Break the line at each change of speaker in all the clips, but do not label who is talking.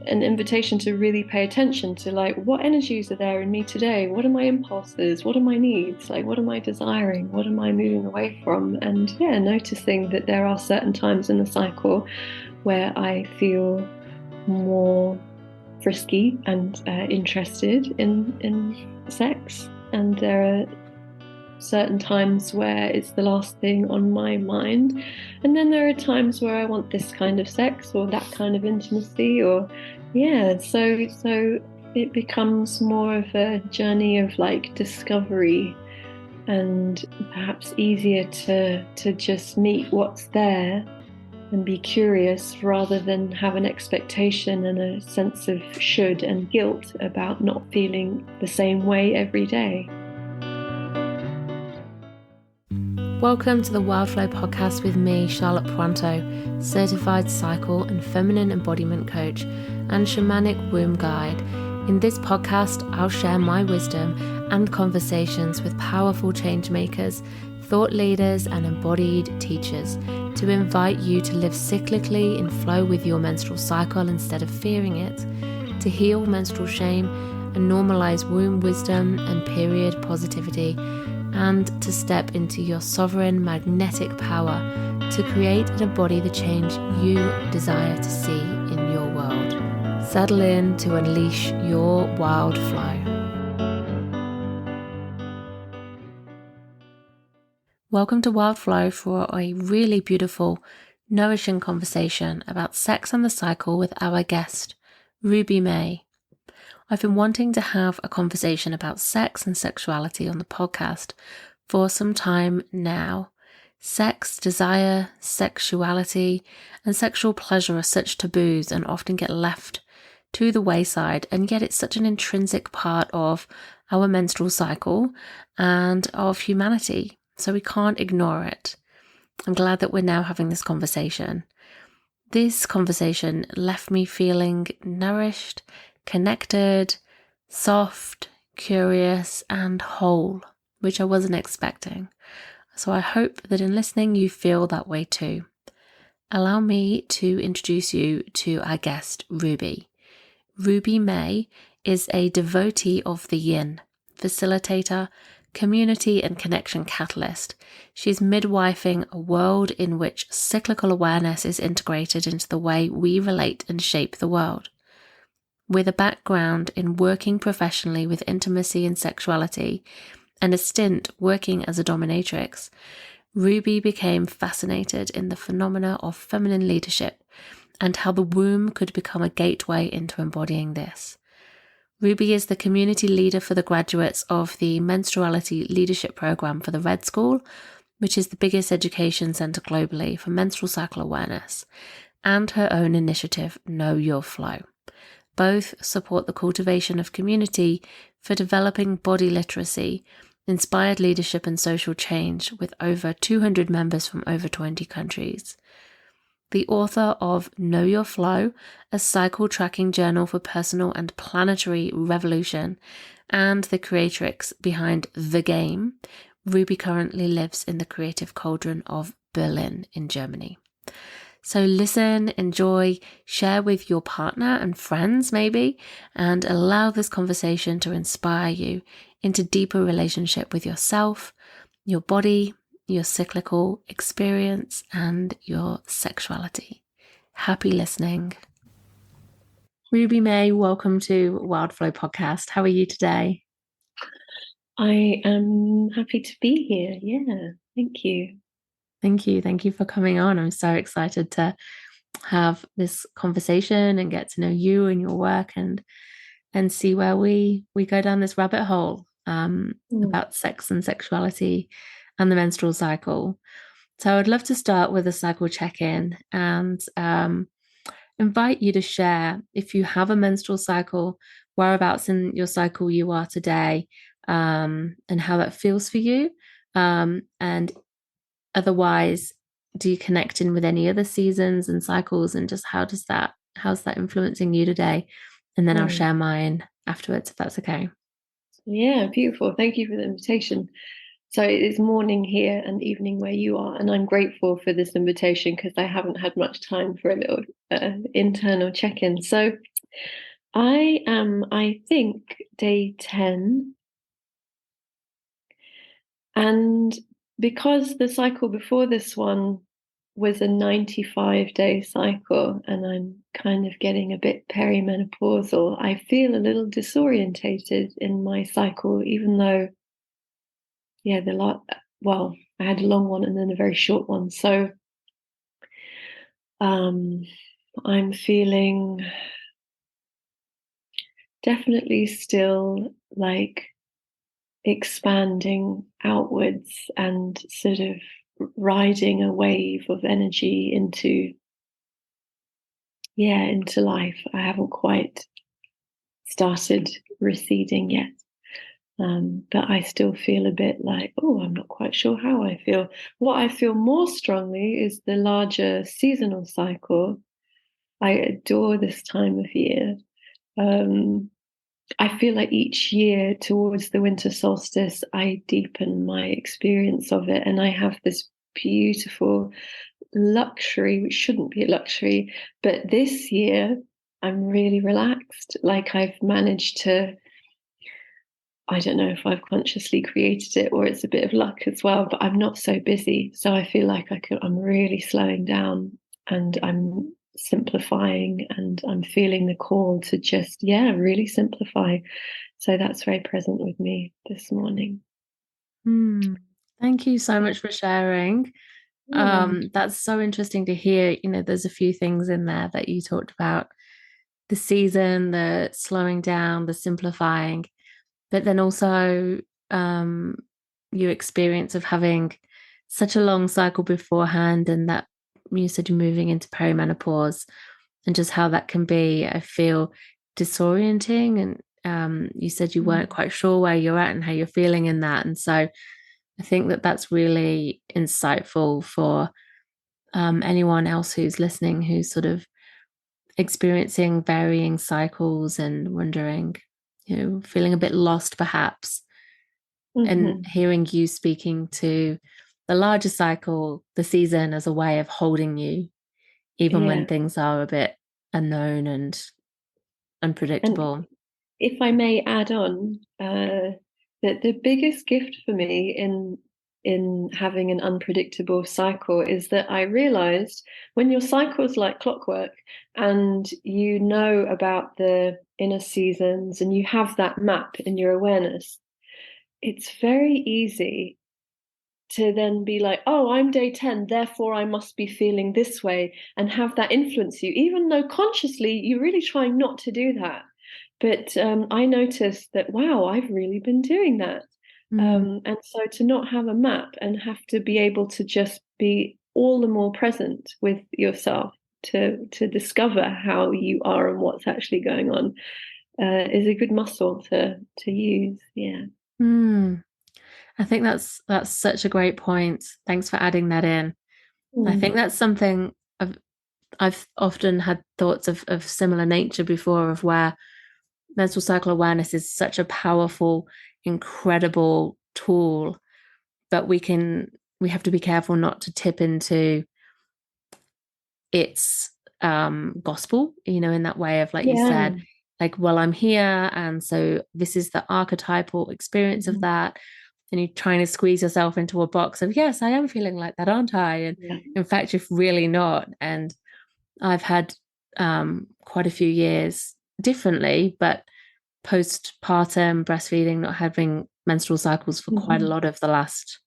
an invitation to really pay attention to, like, what energies are there in me today? What are my impulses? What are my needs? Like, what am I desiring? What am I moving away from? And yeah, noticing that there are certain times in the cycle where I feel more frisky and interested in sex, and there are certain times where it's the last thing on my mind, and then there are times where I want this kind of sex or that kind of intimacy, or so it becomes more of a journey of like discovery, and perhaps easier to just meet what's there and be curious rather than have an expectation and a sense of should and guilt about not feeling the same way every day.
Welcome to the Wildflow podcast with me, Charlotte Pronto, certified cycle and feminine embodiment coach and shamanic womb guide. In this podcast, I'll share my wisdom and conversations with powerful change makers, thought leaders, and embodied teachers to invite you to live cyclically in flow with your menstrual cycle instead of fearing it, to heal menstrual shame and normalize womb wisdom and period positivity, and to step into your sovereign magnetic power to create and embody the change you desire to see in your world. Settle in to unleash your wild flow. Welcome to Wild Flow for a really beautiful, nourishing conversation about sex and the cycle with our guest, Ruby May. I've been wanting to have a conversation about sex and sexuality on the podcast for some time now. Sex, desire, sexuality, and sexual pleasure are such taboos and often get left to the wayside, and yet it's such an intrinsic part of our menstrual cycle and of humanity, so we can't ignore it. I'm glad that we're now having this conversation. This conversation left me feeling nourished, connected, soft, curious, and whole, which I wasn't expecting. So I hope that in listening you feel that way too. Allow me to introduce you to our guest, Ruby. Ruby May is a devotee of the yin, facilitator, community and connection catalyst. She's midwifing a world in which cyclical awareness is integrated into the way we relate and shape the world. With a background in working professionally with intimacy and sexuality, and a stint working as a dominatrix, Ruby became fascinated in the phenomena of feminine leadership and how the womb could become a gateway into embodying this. Ruby is the community leader for the graduates of the Menstruality Leadership Program for the Red School, which is the biggest education centre globally for menstrual cycle awareness, and her own initiative, Know Your Flow. Both support the cultivation of community for developing body literacy, inspired leadership and social change with over 200 members from over 20 countries. The author of Know Your Flow, a cycle tracking journal for personal and planetary revolution, and the creatrix behind The Game, Ruby currently lives in the creative cauldron of Berlin in Germany. So listen, enjoy, share with your partner and friends maybe, and allow this conversation to inspire you into deeper relationship with yourself, your body, your cyclical experience, and your sexuality. Happy listening. Ruby May, welcome to Wildflow Podcast. How are you today?
I am happy to be here. Yeah, thank you.
Thank you. Thank you for coming on. I'm so excited to have this conversation and get to know you and your work and see where we go down this rabbit hole about sex and sexuality and the menstrual cycle. So I'd love to start with a cycle check-in and invite you to share, if you have a menstrual cycle, whereabouts in your cycle you are today, and how that feels for you. And otherwise, do you connect in with any other seasons and cycles, and just how's that influencing you today? And then I'll share mine afterwards, if that's okay.
Yeah, beautiful. Thank you for the invitation. So it's morning here and evening where you are, and I'm grateful for this invitation because I haven't had much time for a little internal check-in. So I am, I think, day 10. And because the cycle before this one was a 95-day cycle, and I'm kind of getting a bit perimenopausal, I feel a little disorientated in my cycle, even though, yeah, well, I had a long one and then a very short one. So um, I'm feeling definitely still like expanding outwards and sort of riding a wave of energy into life. I haven't quite started receding yet. But I still feel a bit like, oh, I'm not quite sure how I feel. What I feel more strongly is the larger seasonal cycle. I adore this time of year. Um, I feel like each year towards the winter solstice, I deepen my experience of it. And I have this beautiful luxury, which shouldn't be a luxury, but this year I'm really relaxed. Like I've managed to, I don't know if I've consciously created it or it's a bit of luck as well, but I'm not so busy. So I feel like I'm really slowing down and I'm simplifying and I'm feeling the call to just, yeah, really simplify. So that's very present with me this morning.
Thank you so much for sharing.
Yeah.
That's so interesting to hear. There's a few things in there that you talked about: the season, the slowing down, the simplifying, but then also um, your experience of having such a long cycle beforehand, and that you said you're moving into perimenopause, and just how that can be, I feel, disorienting. And you said you weren't quite sure where you're at and how you're feeling in that. And so I think that that's really insightful for anyone else who's listening, who's sort of experiencing varying cycles and wondering, feeling a bit lost perhaps, and
Mm-hmm.
hearing you speaking to the larger cycle, the season, as a way of holding you, even when
Yeah.
things are a bit unknown and
And
unpredictable.
if I may add on, that the biggest gift for me in having an unpredictable cycle is that I realized when your cycle is like clockwork and you know about the inner seasons and you have that map in your awareness, it's very easy to then be like, oh, I'm day 10, therefore I must be feeling this way, and have that influence you, even though consciously you're really trying not to do that. But I noticed that, wow, I've really been doing that.
Mm,
And so to not have a map and have to be able to just be all the more present with yourself to discover how you are and what's actually going on is a good muscle to use. Yeah.
mm. I think that's such a great point. Thanks for adding that in. I
Mm.
think that's something I've often had thoughts of similar nature before, of where menstrual cycle awareness is such a powerful, incredible tool, but we have to be careful not to tip into its gospel, in that way of, like you
Yeah.
said, like, well, I'm here, and so this is the archetypal experience of
Mhm.
that. And you're trying to squeeze yourself into a box of, yes, I am feeling like that, aren't I? And
Yeah.
in fact, you're really not. And I've had quite a few years differently, but postpartum breastfeeding, not having menstrual cycles for quite a
Mhm.
lot of the last,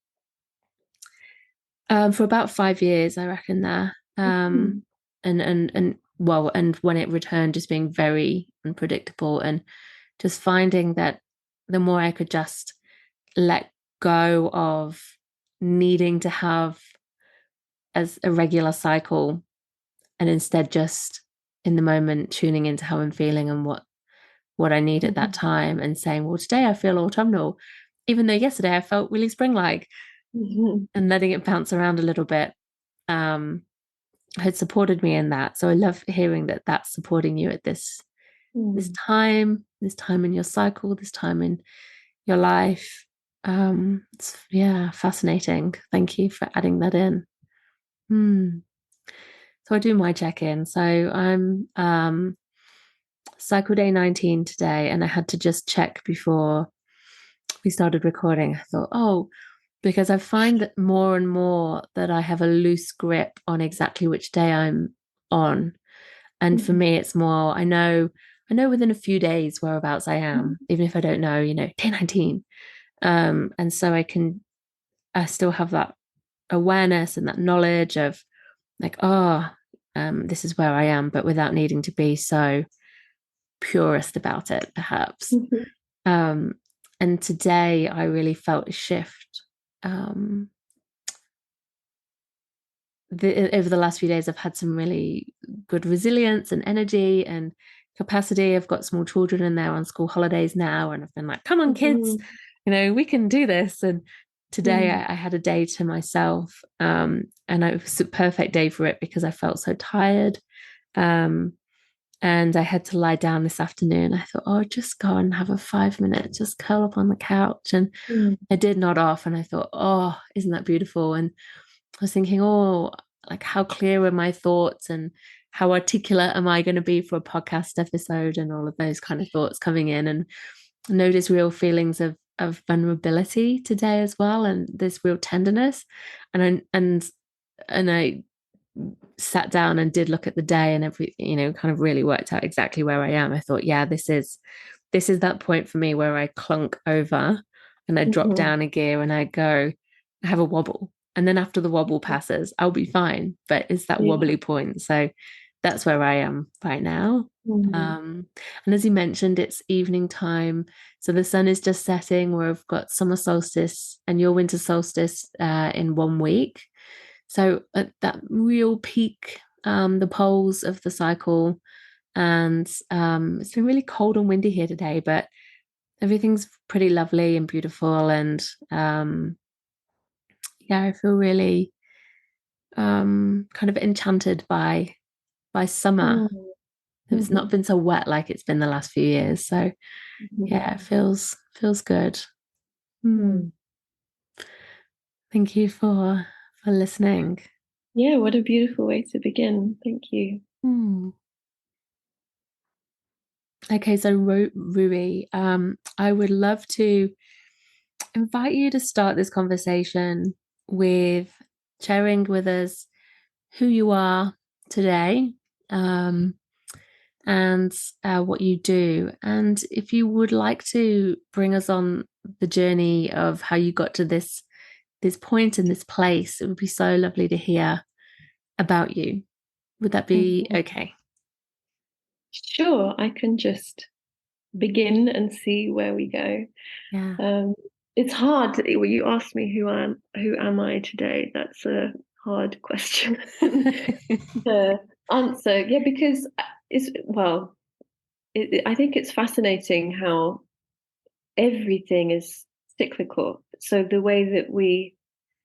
for about 5 years, I reckon there.
Mhm.
And well, and when it returned, just being very unpredictable, and just finding that the more I could just let go of needing to have as a regular cycle, and instead just in the moment tuning into how I'm feeling and what I need at that
Mhm.
time, and saying, well, today I feel autumnal, even though yesterday I felt really spring-like,
Mhm.
and letting it bounce around a little bit um, had supported me in that. So I love hearing that that's supporting you at
Mhm.
this time in your cycle, this time in your life. It's, yeah, fascinating. Thank you for adding that in. Hmm. So I do my check-in. So I'm cycle day 19 today, and I had to just check before we started recording. I thought, oh, because I find that more and more that I have a loose grip on exactly which day I'm on. And for me, it's more, I know within a few days whereabouts I am, even if I don't know, day 19. And so I still have that awareness and that knowledge of like, this is where I am, but without needing to be so purist about it, perhaps. Um, and today I really felt a shift. Um, over the last few days, I've had some really good resilience and energy and capacity. I've got small children and they're on school holidays now, and I've been like, come on, kids, we can do this. And today I had a day to myself, and it was a perfect day for it because I felt so tired. And I had to lie down this afternoon. I thought, oh, just go and have a 5 minute, just curl up on the couch. And I did nod off and I thought, oh, isn't that beautiful? And I was thinking, oh, like how clear were my thoughts and how articulate am I going to be for a podcast episode, and all of those kind of thoughts coming in, and I noticed real feelings of vulnerability today as well, and this real tenderness. And I sat down and did look at the day, and every kind of really worked out exactly where I am. I thought, yeah, this is that point for me where I clunk over and I drop down a gear and I go, I have a wobble. And then after the wobble passes, I'll be fine. But it's that wobbly point. So that's where I am right now. And as you mentioned, it's evening time. So the sun is just setting. We've got summer solstice and your winter solstice in 1 week. So at that real peak, the poles of the cycle. And it's been really cold and windy here today, but everything's pretty lovely and beautiful. And I feel really kind of enchanted by summer. It's not been so wet like it's been the last few years. So yeah, it feels good. Thank you for listening.
Yeah, what a beautiful way to begin. Thank you.
Okay, so Rui, I would love to invite you to start this conversation with sharing with us who you are today, and what you do. And if you would like to bring us on the journey of how you got to this point in this place, it would be so lovely to hear about you. Would that be okay?
Sure, I can just begin and see where we go.
Yeah.
It's hard. You asked me who am I today? That's a hard question to answer. Yeah, because I think it's fascinating how everything is cyclical. So the way that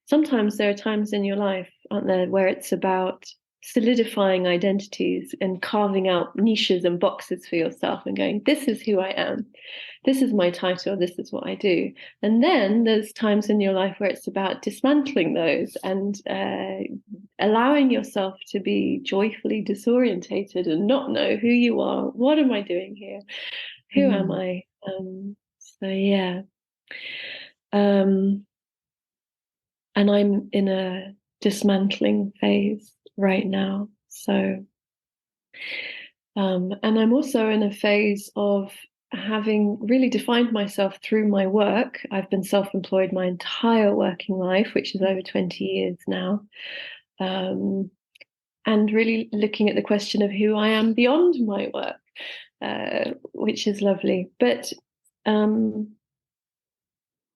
sometimes there are times in your life, aren't there, where it's about solidifying identities and carving out niches and boxes for yourself and going, this is who I am. This is my title. This is what I do. And then there's times in your life where it's about dismantling those and allowing yourself to be joyfully disorientated and not know who you are. What am I doing here? Who am I? So yeah. And I'm in a dismantling phase right now. So, and I'm also in a phase of having really defined myself through my work. I've been self-employed my entire working life, which is over 20 years now. And really looking at the question of who I am beyond my work, which is lovely. But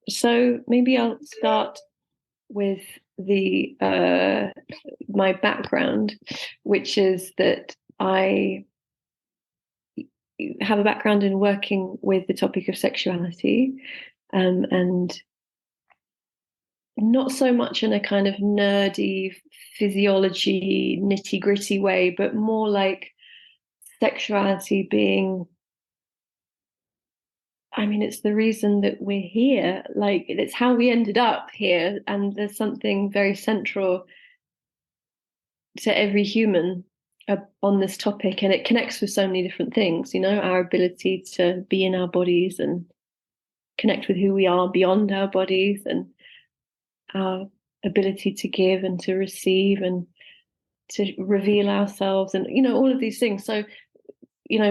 so maybe I'll start with my background, which is that I have a background in working with the topic of sexuality, and not so much in a kind of nerdy physiology nitty gritty way, but more like sexuality being, I mean, it's the reason that we're here. Like, it's how we ended up here. And there's something very central to every human on this topic, and it connects with so many different things, our ability to be in our bodies and connect with who we are beyond our bodies, and our ability to give and to receive and to reveal ourselves, and all of these things. So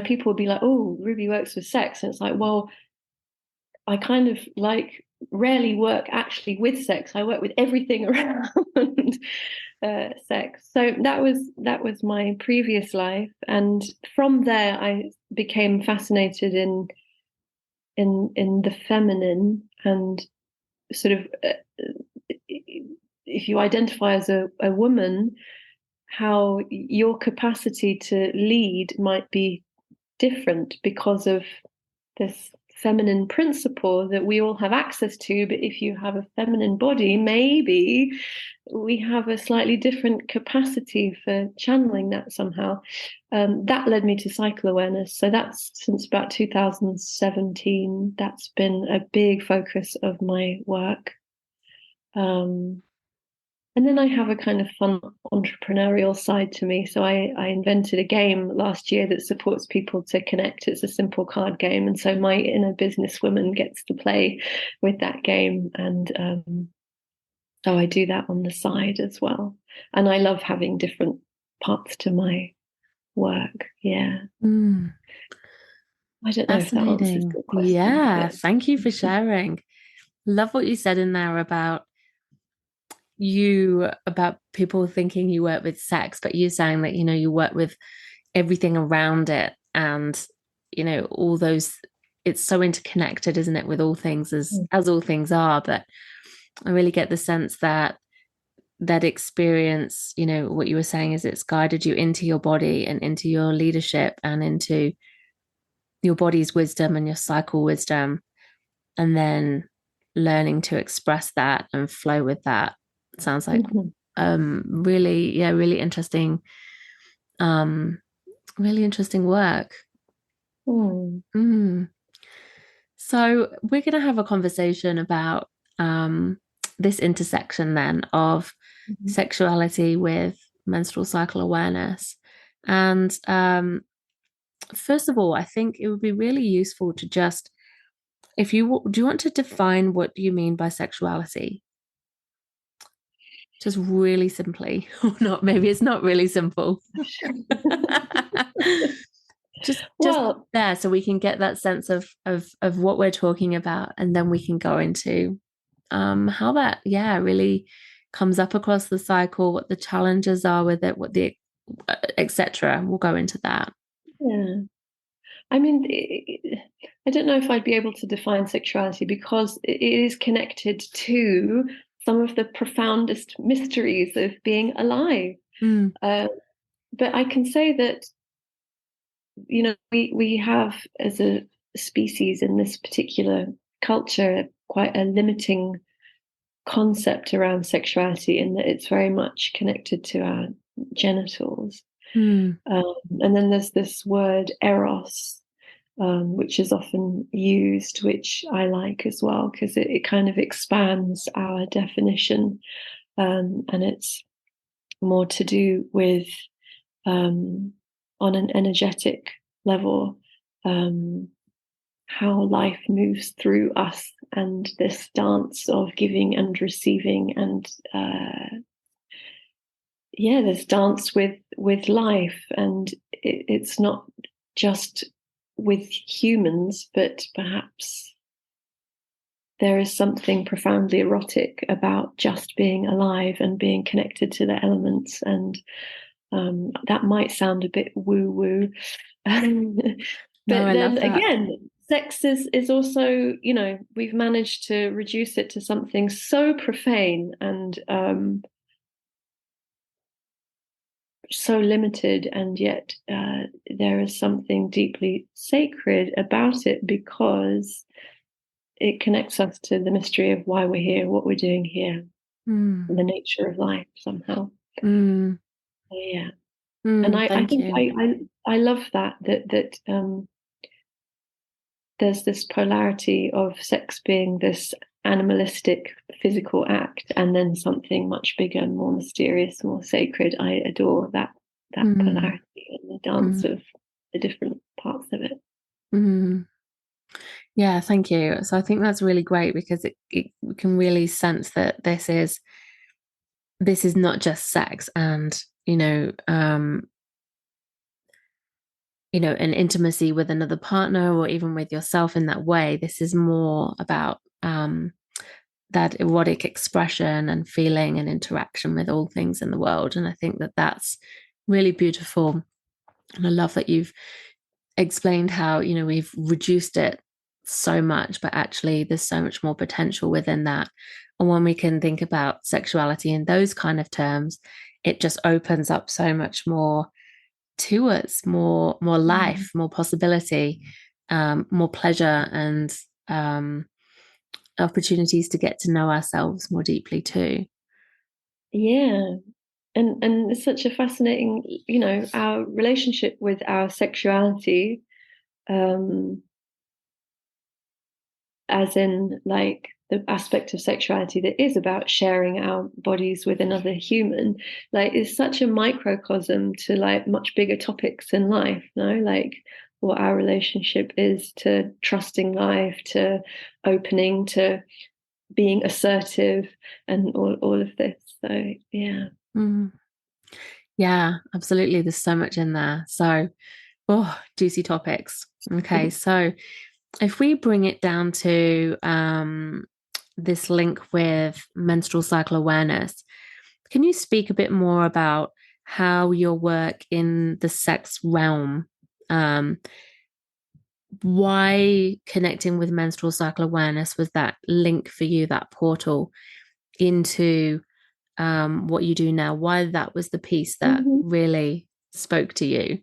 people would be like, oh, Ruby works with sex, and it's like, well, I kind of like rarely work actually with sex. I work with everything around sex. So that was my previous life, and from there I became fascinated in the feminine, and sort of if you identify as a woman, how your capacity to lead might be different because of this feminine principle that we all have access to. But if you have a feminine body, maybe we have a slightly different capacity for channeling that somehow. That led me to cycle awareness. So that's since about 2017. That's been a big focus of my work. And then I have a kind of fun entrepreneurial side to me. So I invented a game last year that supports people to connect. It's a simple card game. And so my inner businesswoman gets to play with that game. And so I do that on the side as well. And I love having different parts to my work. Yeah. I don't know if that answers your question.
Yeah, thank you for sharing. Love what you said in there about people thinking you work with sex, but you saying that you work with everything around it, and all those, it's so interconnected, isn't it, with all things, as all things are. But I really get the sense that experience, what you were saying, is it's guided you into your body and into your leadership and into your body's wisdom and your cycle wisdom, and then learning to express that and flow with that. Sounds like really interesting, really interesting work. So we're going to have a conversation about this intersection then of sexuality with menstrual cycle awareness. And first of all, I think it would be really useful to just, do you want to define what you mean by sexuality? Just really simply, or not, maybe it's not really simple. just there, so we can get that sense of what we're talking about, and then we can go into how that really comes up across the cycle, what the challenges are with it, what the etc. We'll go into that.
Yeah. I mean, I don't know if I'd be able to define sexuality, because it is connected to some of the profoundest mysteries of being alive. But I can say that, we have, as a species in this particular culture, quite a limiting concept around sexuality, in that it's very much connected to our genitals. And then there's this word eros, which is often used, which I like as well, because it kind of expands our definition, and it's more to do with, on an energetic level, how life moves through us, and this dance of giving and receiving, and this dance with life. And it's not just with humans, but perhaps there is something profoundly erotic about just being alive and being connected to the elements. And that might sound a bit woo-woo. But then again, sex is also, we've managed to reduce it to something so profane and so limited, and yet there is something deeply sacred about it, because it connects us to the mystery of why we're here, what we're doing here, the nature of life somehow. Yeah. And I think I love that there's this polarity of sex being this animalistic physical act, and then something much bigger, more mysterious, more sacred. I adore that polarity and the dance of the different parts of it.
Yeah, thank you. So I think that's really great because it can really sense that this is not just sex and an intimacy with another partner or even with yourself in that way. This is more about that erotic expression and feeling and interaction with all things in the world. And I think that that's really beautiful. And I love that you've explained how, we've reduced it so much, but actually there's so much more potential within that. And when we can think about sexuality in those kind of terms, it just opens up so much more to us, more life, more possibility, more pleasure, and opportunities to get to know ourselves more deeply too.
Yeah. And it's such a fascinating, our relationship with our sexuality, as in like the aspect of sexuality that is about sharing our bodies with another human, like is such a microcosm to like much bigger topics in life, no? Like what our relationship is to trusting life, to opening, to being assertive, and all of this. So yeah.
Yeah, absolutely. There's so much in there. So, juicy topics. Okay, so if we bring it down to this link with menstrual cycle awareness, can you speak a bit more about how your work in the sex realm, why connecting with menstrual cycle awareness was that link for you, that portal into what you do now, why that was the piece that really spoke to you?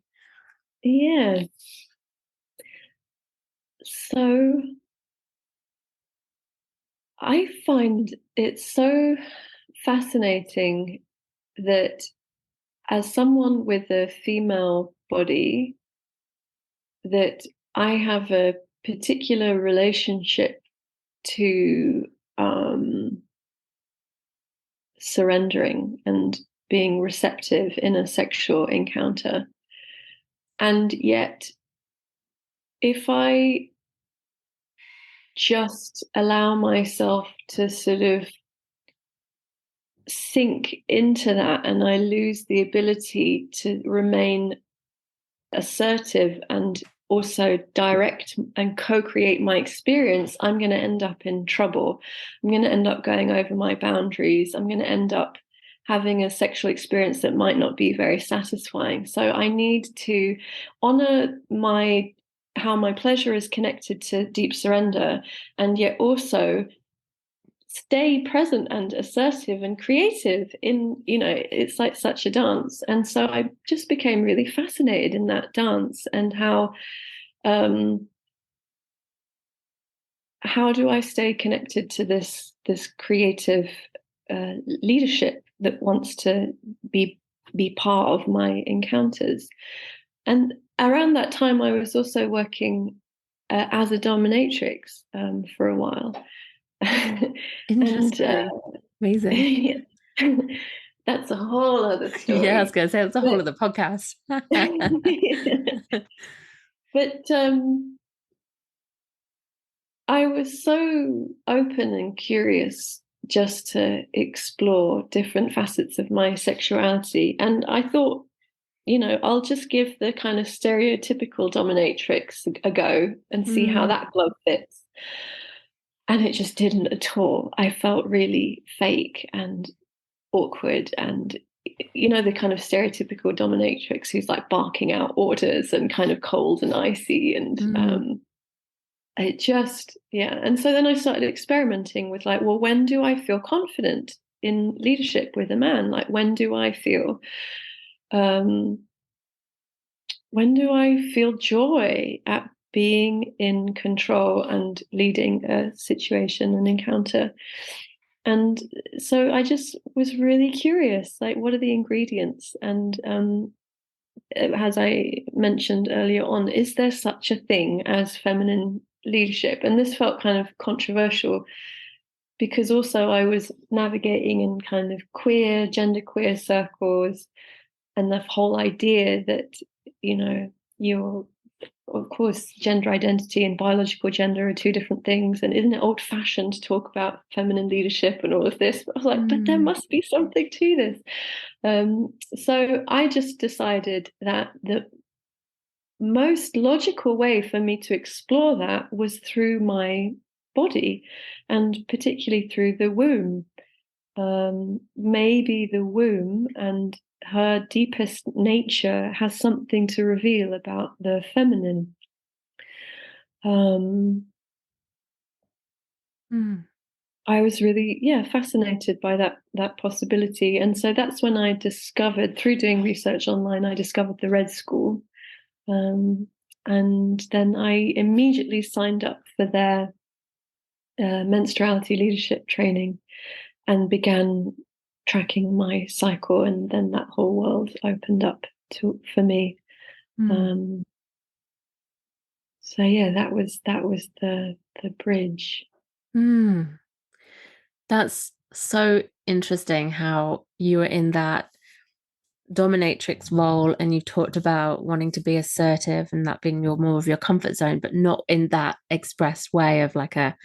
Yeah. So I find it so fascinating that as someone with a female body, that I have a particular relationship to surrendering and being receptive in a sexual encounter. And yet, if I just allow myself to sort of sink into that and I lose the ability to remain assertive and also direct and co-create my experience, I'm going to end up in trouble. I'm going to end up going over my boundaries. I'm going to end up having a sexual experience that might not be very satisfying. So I need to honor how my pleasure is connected to deep surrender, and yet also stay present and assertive and creative in, it's like such a dance. And so I just became really fascinated in that dance and how do I stay connected to this creative leadership that wants to be part of my encounters. And around that time I was also working as a dominatrix for a while.
Interesting.
And
Amazing.
that's a whole other story.
Yeah, I was going to say it's a whole other podcast.
But I was so open and curious just to explore different facets of my sexuality. And I thought, I'll just give the kind of stereotypical dominatrix a go and see how that glove fits. And it just didn't at all. I felt really fake and awkward and the kind of stereotypical dominatrix who's like barking out orders and kind of cold and icy and it just and so then I started experimenting with like, well, when do I feel confident in leadership with a man? Like when do I feel joy at being in control and leading a situation, an encounter? And so I just was really curious, like, what are the ingredients? And as I mentioned earlier on, is there such a thing as feminine leadership? And this felt kind of controversial because also I was navigating in kind of genderqueer circles. and the whole idea that, you're, of course, gender identity and biological gender are two different things. And isn't it old fashioned to talk about feminine leadership and all of this? But I was like, but there must be something to this. So I just decided that the most logical way for me to explore that was through my body, and particularly through the womb. Maybe the womb and her deepest nature has something to reveal about the feminine. I was really, fascinated by that possibility. And so that's when I discovered, through doing research online, I discovered the Red School. And then I immediately signed up for their menstruality leadership training and began tracking my cycle. And then that whole world opened up for me. So yeah, that was the bridge.
That's so interesting how you were in that dominatrix role and you talked about wanting to be assertive and that being more of your comfort zone, but not in that expressed way of like a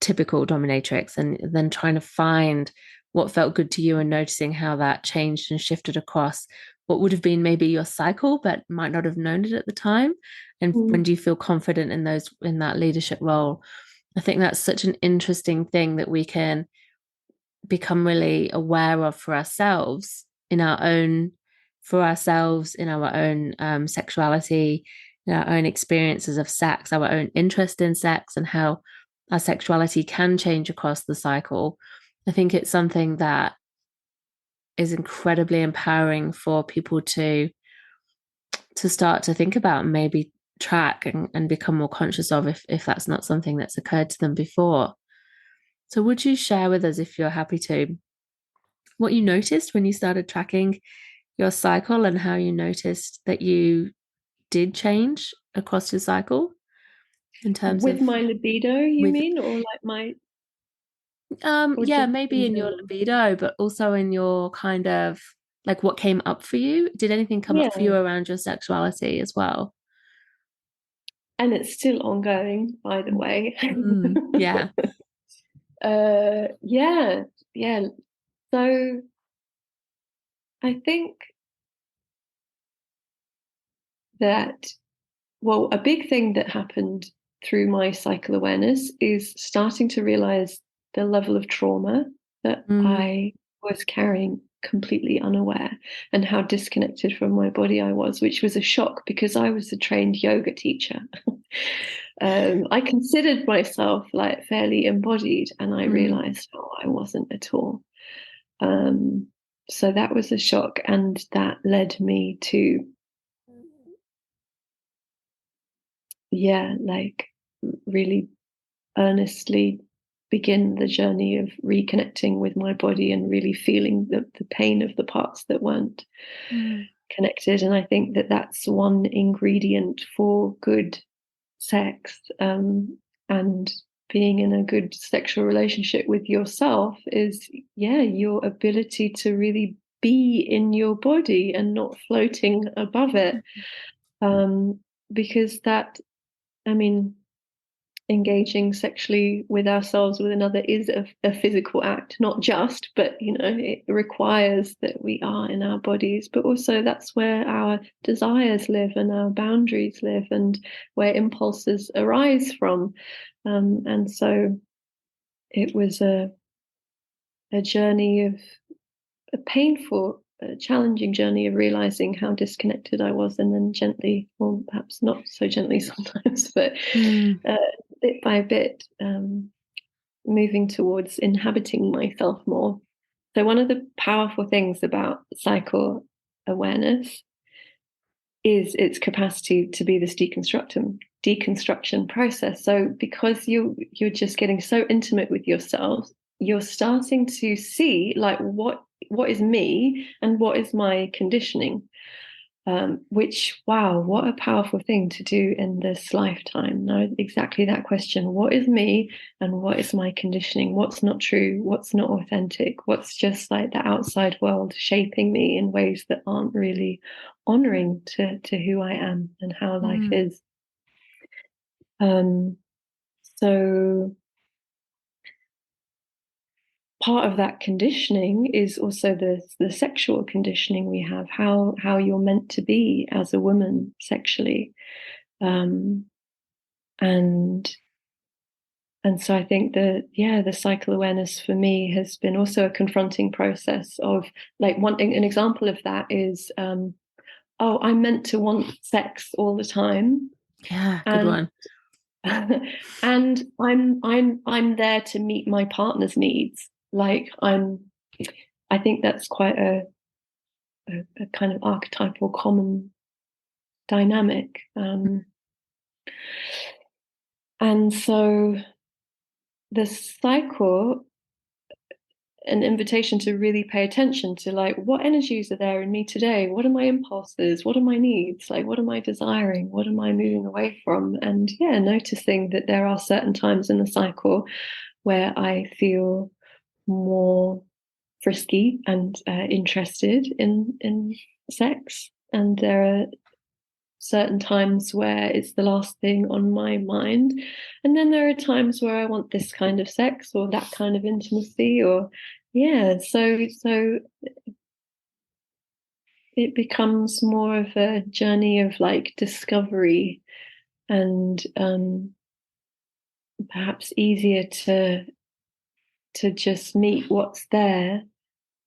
typical dominatrix, and then trying to find what felt good to you and noticing how that changed and shifted across what would have been maybe your cycle but might not have known it at the time. And when do you feel confident in that leadership role? I think that's such an interesting thing that we can become really aware of for ourselves in our own sexuality, in our own experiences of sex, our own interest in sex, and how our sexuality can change across the cycle. I think it's something that is incredibly empowering for people to start to think about and maybe track and become more conscious of if that's not something that's occurred to them before. So would you share with us, if you're happy to, what you noticed when you started tracking your cycle and how you noticed that you did change across your cycle in terms
with
of
my libido, you mean, or like my or
yeah,
just
maybe
in
in your
general?
libido, but also in your kind of like what came up for you. Did anything come up for
Yeah,
you around your sexuality as well?
and it's still ongoing, by the way.
Yeah.
Yeah, yeah. So I think that, well, a big thing that happened through my cycle awareness is starting to realize the level of trauma that I was carrying completely unaware, and how disconnected from my body I was, which was a shock because I was a trained yoga teacher. I considered myself like fairly embodied, and I realized, I wasn't at all. So that was a shock, and that led me to, like, really earnestly begin the journey of reconnecting with my body and really feeling the pain of the parts that weren't connected. And I think that that's one ingredient for good sex, and being in a good sexual relationship with yourself is, your ability to really be in your body and not floating above it. Because that, I mean, engaging sexually with ourselves, with another, is a physical act, not just, but it requires that we are in our bodies, but also that's where our desires live and our boundaries live and where impulses arise from. And so it was a journey of a painful, challenging journey of realizing how disconnected I was, and then gently, or perhaps not so gently sometimes, but bit by bit, moving towards inhabiting myself more. So one of the powerful things about cycle awareness is its capacity to be this deconstruction process. So because you're just getting so intimate with yourself, you're starting to see like what is me and what is my conditioning. which, wow, what a powerful thing to do in this lifetime. Know exactly that question. What is me and what is my conditioning? What's not true? What's not authentic? What's just like the outside world shaping me in ways that aren't really honoring to who I am and how life is? So part of that conditioning is also the sexual conditioning we have, how you're meant to be as a woman sexually, and so I think that the cycle awareness for me has been also a confronting process of like wanting. An example of that is oh, I'm meant to want sex all the time,
Yeah, good
and
one.
and I'm there to meet my partner's needs. Like I think that's quite a kind of archetypal common dynamic. And so the cycle, an invitation to really pay attention to like what energies are there in me today, what are my impulses, what are my needs, like what am I desiring, what am I moving away from, and noticing that there are certain times in the cycle where I feel more frisky and interested in sex, and there are certain times where it's the last thing on my mind, and then there are times where I want this kind of sex or that kind of intimacy, or so it becomes more of a journey of like discovery, and perhaps easier to just meet what's there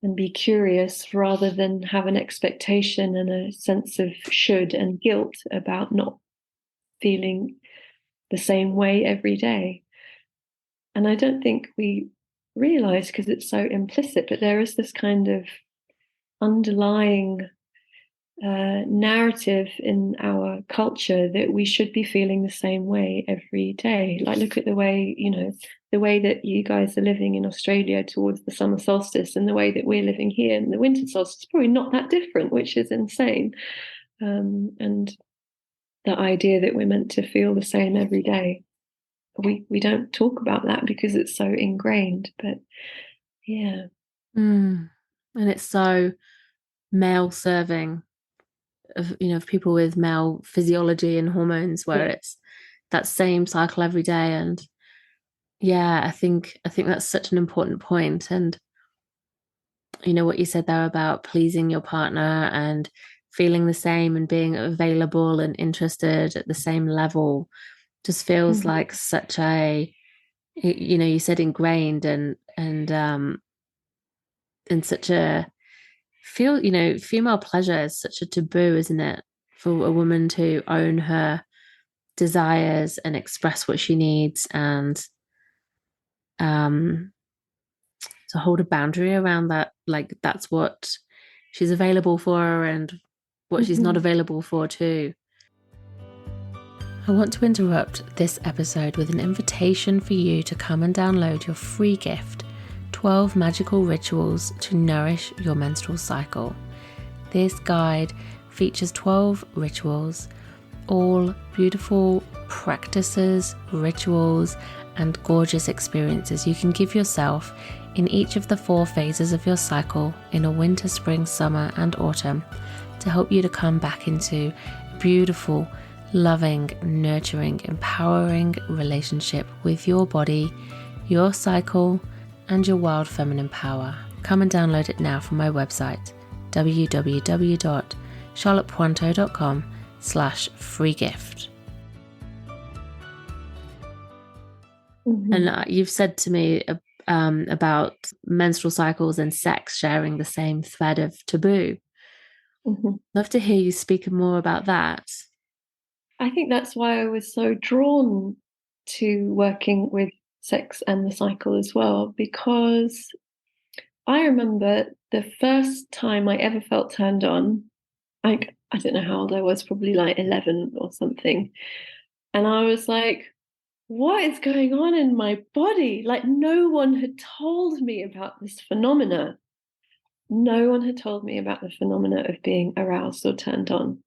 and be curious rather than have an expectation and a sense of should and guilt about not feeling the same way every day. And I don't think we realize because it's so implicit, but there is this kind of underlying narrative in our culture that we should be feeling the same way every day. Like, look at the way, the way that you guys are living in Australia towards the summer solstice and the way that we're living here in the winter solstice, probably not that different, which is insane. And the idea that we're meant to feel the same every day, we don't talk about that because it's so ingrained. But yeah.
And it's so male serving of people with male physiology and hormones, where it's that same cycle every day. And I think that's such an important point. And what you said there about pleasing your partner and feeling the same and being available and interested at the same level just feels like such a, you said ingrained and such a female pleasure is such a taboo, isn't it, for a woman to own her desires and express what she needs, and to hold a boundary around that, like that's what she's available for and what she's not available for too. I want to interrupt this episode with an invitation for you to come and download your free gift, 12 magical rituals to nourish your menstrual cycle. This guide features 12 rituals, all beautiful practices, rituals, and gorgeous experiences you can give yourself in each of the 4 phases of your cycle in a winter, spring, summer, and autumn to help you to come back into beautiful, loving, nurturing, empowering relationship with your body, your cycle, and your wild feminine power. Come and download it now from my website, www.charlottepointo.com/free gift. And you've said to me about menstrual cycles and sex sharing the same thread of taboo. Love to hear you speak more about that.
I think that's why I was so drawn to working with sex and the cycle as well, because I remember the first time I ever felt turned on, I don't know how old I was, probably like 11 or something. And I was like, what is going on in my body? Like, no one had told me about this phenomena. no one had told me about the phenomena of being aroused or turned on.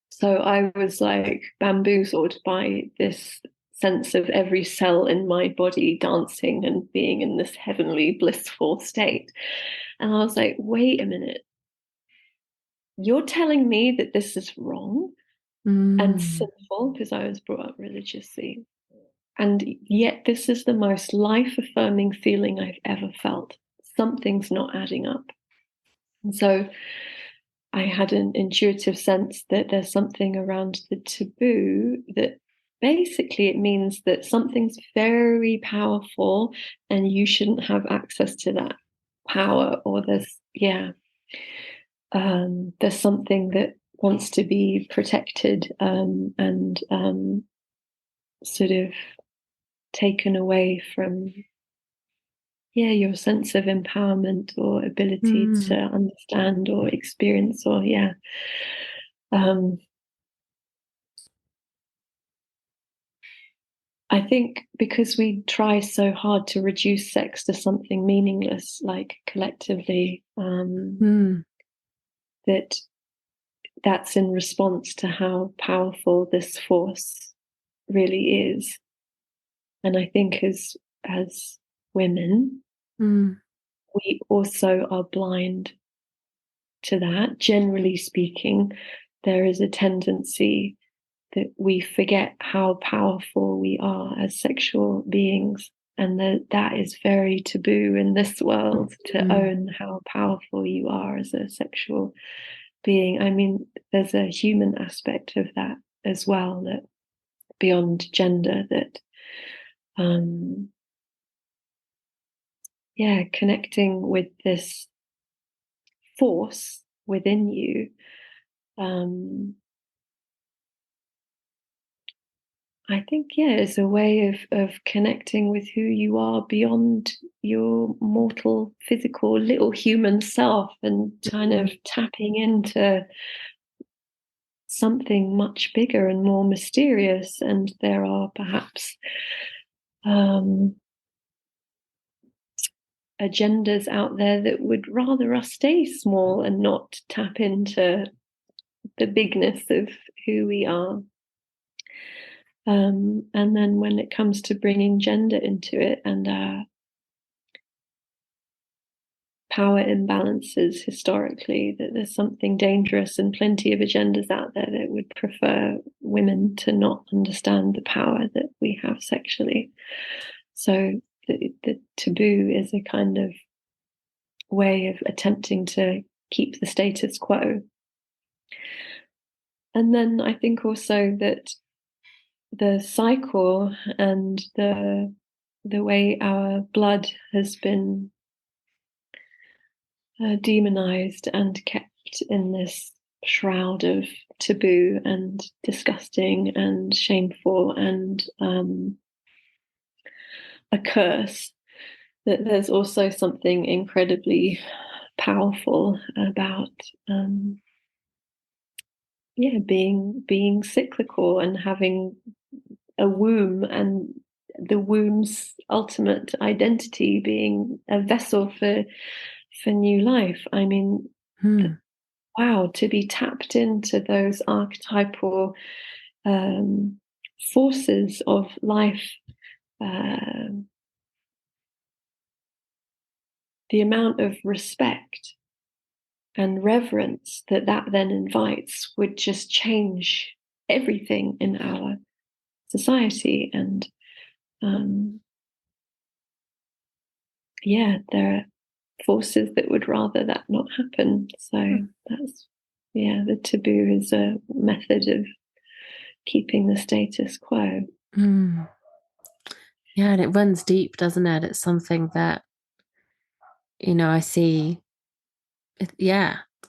So I was like bamboozled by this sense of every cell in my body dancing and being in this heavenly, blissful state. And I was like, wait a minute, you're telling me that this is wrong and sinful, because I was brought up religiously. And yet, this is the most life affirming feeling I've ever felt. Something's not adding up. And so I had an intuitive sense that there's something around the taboo that basically it means that something's very powerful and you shouldn't have access to that power, or there's something that wants to be protected and sort of taken away from your sense of empowerment or ability to understand or experience, or I think because we try so hard to reduce sex to something meaningless, like collectively, that's in response to how powerful this force really is. And I think as women, we also are blind to that. Generally speaking, there is a tendency that we forget how powerful we are as sexual beings, and that is very taboo in this world, to own how powerful you are as a sexual being. I mean, there's a human aspect of that as well, that beyond gender, that connecting with this force within you, I think, is a way of connecting with who you are beyond your mortal, physical, little human self, and kind of tapping into something much bigger and more mysterious. And there are perhaps agendas out there that would rather us stay small and not tap into the bigness of who we are. And then when it comes to bringing gender into it and power imbalances historically, that there's something dangerous, and plenty of agendas out there that would prefer women to not understand the power that we have sexually. So the taboo is a kind of way of attempting to keep the status quo. And then I think also that the cycle and the way our blood has been demonized and kept in this shroud of taboo and disgusting and shameful and a curse, that there's also something incredibly powerful about being cyclical and having a womb, and the womb's ultimate identity being a vessel for new life. I mean, wow, to be tapped into those archetypal forces of life, the amount of respect and reverence that then invites would just change everything in our society. And there are forces that would rather that not happen. So that's the taboo is a method of keeping the status quo.
Yeah, and it runs deep, doesn't it? It's something that, I see,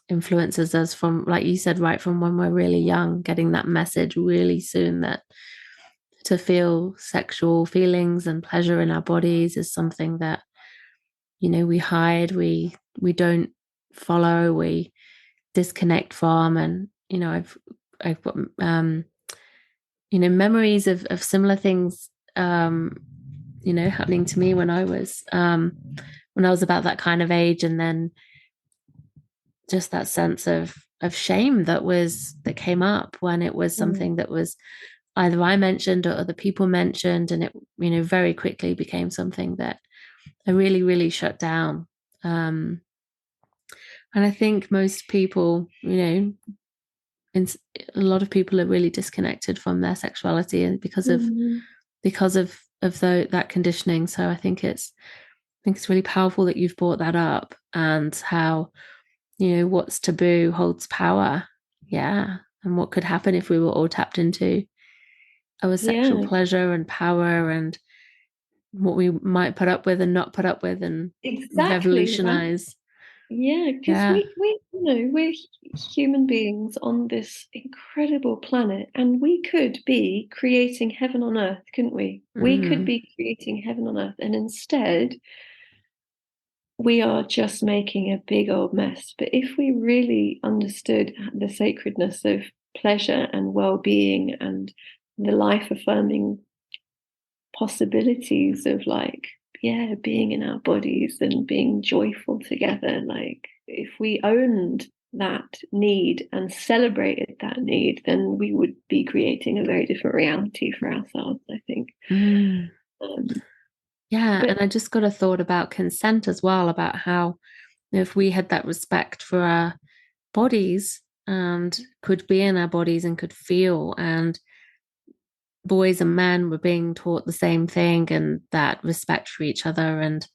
influences us from, like you said, right from when we're really young, getting that message really soon that to feel sexual feelings and pleasure in our bodies is something that, we hide, we don't follow, we disconnect from. And, I've got, memories of similar things, happening to me when I was about that kind of age. And then just that sense of shame that came up when it was
Mm.
something that was either I mentioned or other people mentioned, and it, very quickly became something that I really, really shut down. And I think most people, in, a lot of people are really disconnected from their sexuality, and
Mm.
because of that conditioning. So I think it's really powerful that you've brought that up, and how, what's taboo holds power. Yeah. And what could happen if we were all tapped into our sexual
Yeah,
pleasure and power, and what we might put up with and not put up with, and
exactly that.
revolutionize.
Yeah, because
Yeah.
we're human beings on this incredible planet, and we could be creating heaven on earth, couldn't we? We could
Mm.
be creating heaven on earth, and instead we are just making a big old mess. But if we really understood the sacredness of pleasure and well-being and the life-affirming possibilities of like, yeah, being in our bodies and being joyful together, like if we owned that need and celebrated that need, then we would be creating a very different reality for ourselves, I think.
Mm.
um,
Yeah. And
but
I just got a thought about consent as well, about how, if we had that respect for our bodies and could be in our bodies and could feel, and boys and men were being taught the same thing, and that respect for each other, and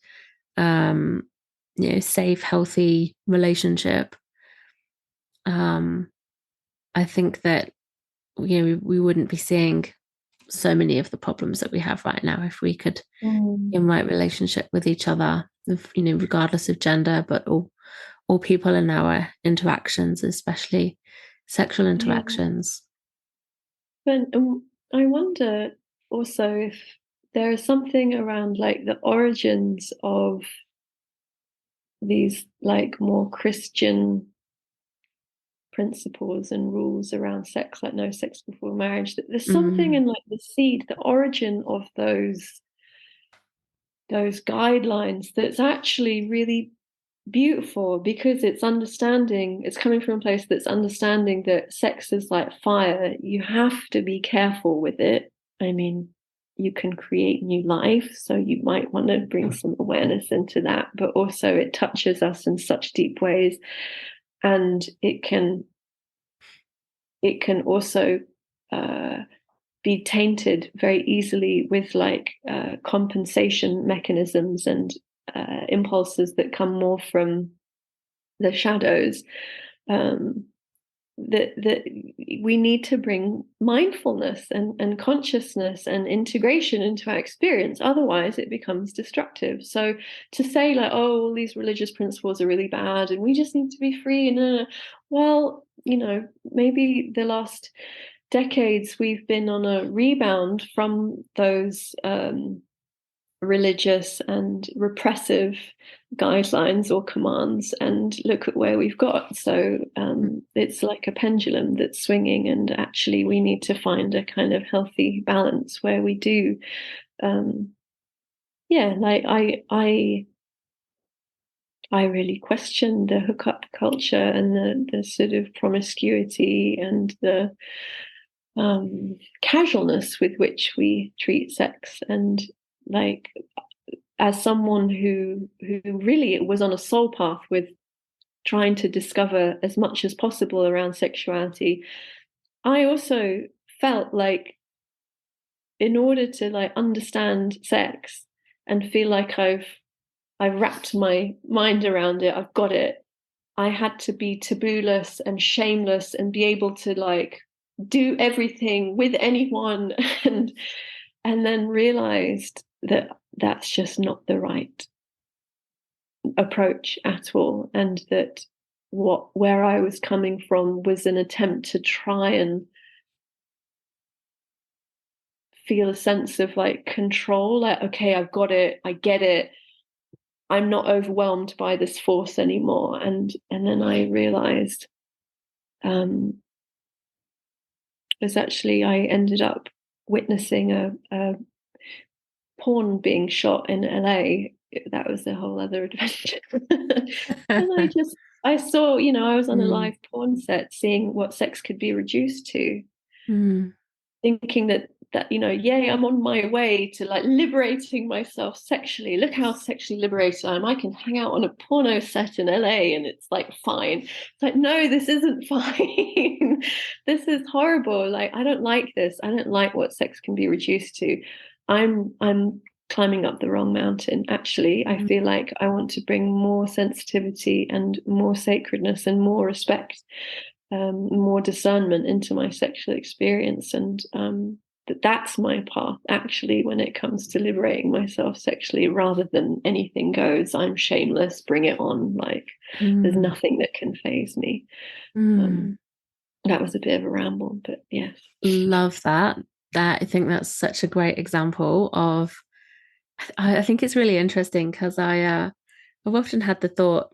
um safe, healthy relationship, um I think that we wouldn't be seeing so many of the problems that we have right now, if we could be
um,
in right relationship with each other, regardless of gender, but all people in our interactions, especially sexual
yeah,
interactions.
but I wonder also if there is something around like the origins of these like more Christian principles and rules around sex, like no sex before marriage, that there's something
Mm,
in like the seed, the origin of those guidelines that's actually really beautiful, because it's coming from a place that's understanding that sex is like fire. You have to be careful with it. I mean, you can create new life, so you might want to bring some awareness into that, but also it touches us in such deep ways, and it can also uh, be tainted very easily with like compensation mechanisms and impulses that come more from the shadows. Um, that we need to bring mindfulness and consciousness and integration into our experience. Otherwise, it becomes destructive. So to say like, oh, all these religious principles are really bad and we just need to be free, and well, maybe the last decades we've been on a rebound from those religious and repressive guidelines or commands, and look at where we've got. So it's like a pendulum that's swinging, and actually we need to find a kind of healthy balance where we do um yeah, like I really question the hookup culture and the sort of promiscuity and the casualness with which we treat sex. And like, as someone who really was on a soul path with trying to discover as much as possible around sexuality, I also felt like in order to like understand sex and feel like I've wrapped my mind around it, I've got it, I had to be tabooless and shameless and be able to like do everything with anyone and then realized that that's just not the right approach at all, and that where I was coming from was an attempt to try and feel a sense of like control, like, okay, I've got it, I get it, I'm not overwhelmed by this force anymore. And then I realized um I ended up witnessing a porn being shot in LA. That was a whole other adventure. And I just I saw, I was on a live porn set seeing what sex could be reduced to,
Mm.
thinking that yay, I'm on my way to like liberating myself sexually. Look how sexually liberated I am. I can hang out on a porno set in LA and it's like fine. It's like, no, this isn't fine. This is horrible. Like, I don't like this. I don't like what sex can be reduced to. I'm climbing up the wrong mountain. Actually, I feel like I want to bring more sensitivity and more sacredness and more respect, more discernment into my sexual experience, and that's my path actually when it comes to liberating myself sexually, rather than anything goes, I'm shameless, bring it on, like there's nothing that can faze me. That was a bit of a ramble, but yes.
Love that. I think that's such a great example of, I think it's really interesting because I've often had the thought,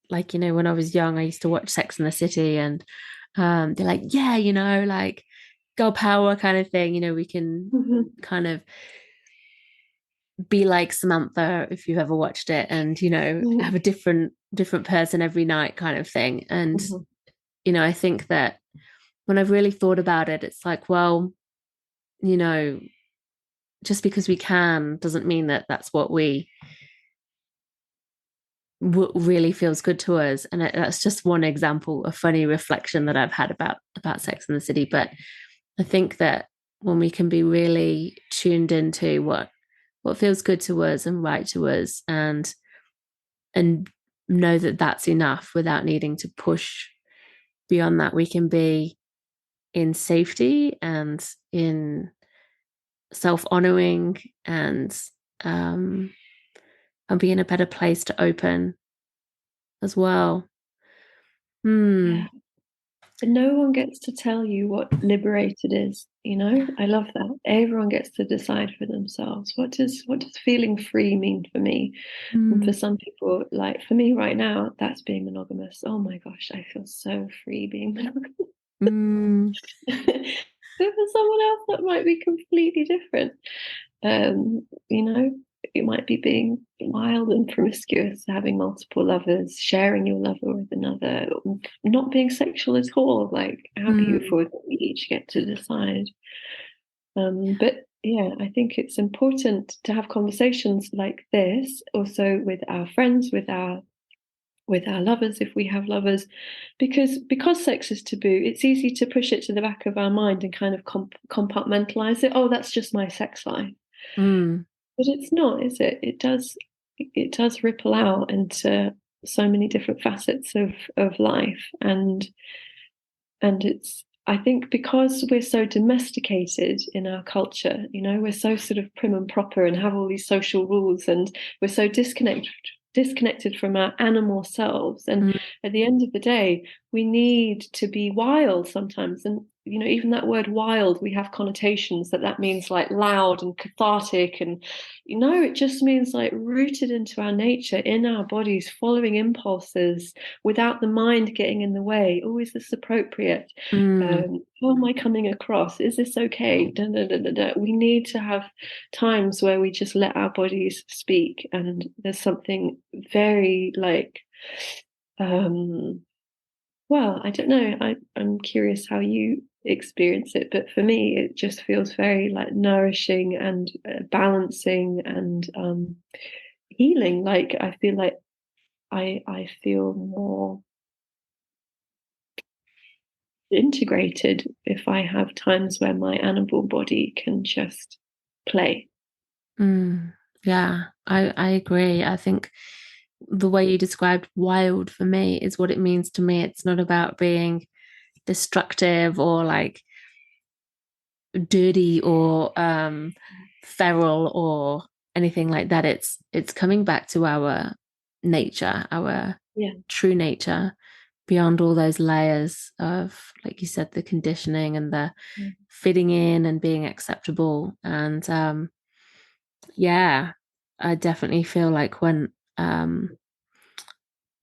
like, when I was young, I used to watch Sex and the City, and they're like, yeah, like girl power kind of thing, we can kind of be like Samantha if you've ever watched it, and have a different person every night kind of thing. And I think that when I've really thought about it, it's like, well, just because we can doesn't mean that that's what really feels good to us. And that's just one example, a funny reflection that I've had about Sex and the City. But I think that when we can be really tuned into what feels good to us and right to us, and know that that's enough without needing to push beyond that, we can be in safety and in self-honoring, and be in a better place to open as well.
Yeah. But no one gets to tell you what liberated is, I love that. Everyone gets to decide for themselves. What does feeling free mean for me? And for some people, like for me right now, that's being monogamous. Oh my gosh, I feel so free being monogamous. But for someone else, that might be completely different. It might be being wild and promiscuous, having multiple lovers, sharing your lover with another, not being sexual at all. Like, how beautiful that we each get to decide. But yeah, I think it's important to have conversations like this also with our friends, with our lovers, if we have lovers, because sex is taboo, it's easy to push it to the back of our mind and kind of compartmentalize it. Oh, that's just my sex life. But it's not, is it? It does ripple out into so many different facets of life, and it's, I think, because we're so domesticated in our culture, we're so sort of prim and proper and have all these social rules, and we're so disconnected from our animal selves. And at the end of the day, we need to be wild sometimes. And even that word wild, we have connotations that means like loud and cathartic, and it just means like rooted into our nature, in our bodies, following impulses without the mind getting in the way. Oh, is this appropriate? How am I coming across? Is this okay? Da, da, da, da, da. We need to have times where we just let our bodies speak, and there's something very like, well, I don't know. I'm curious how you experience it, but for me, it just feels very like nourishing and balancing and healing. Like, I feel like I feel more integrated if I have times where my animal body can just play.
Yeah, I agree. I think the way you described wild for me is what it means to me. It's not about being destructive or like dirty or feral or anything like that. It's coming back to our nature, our true nature, beyond all those layers of, like you said, the conditioning and the fitting in and being acceptable. And yeah, I definitely feel like when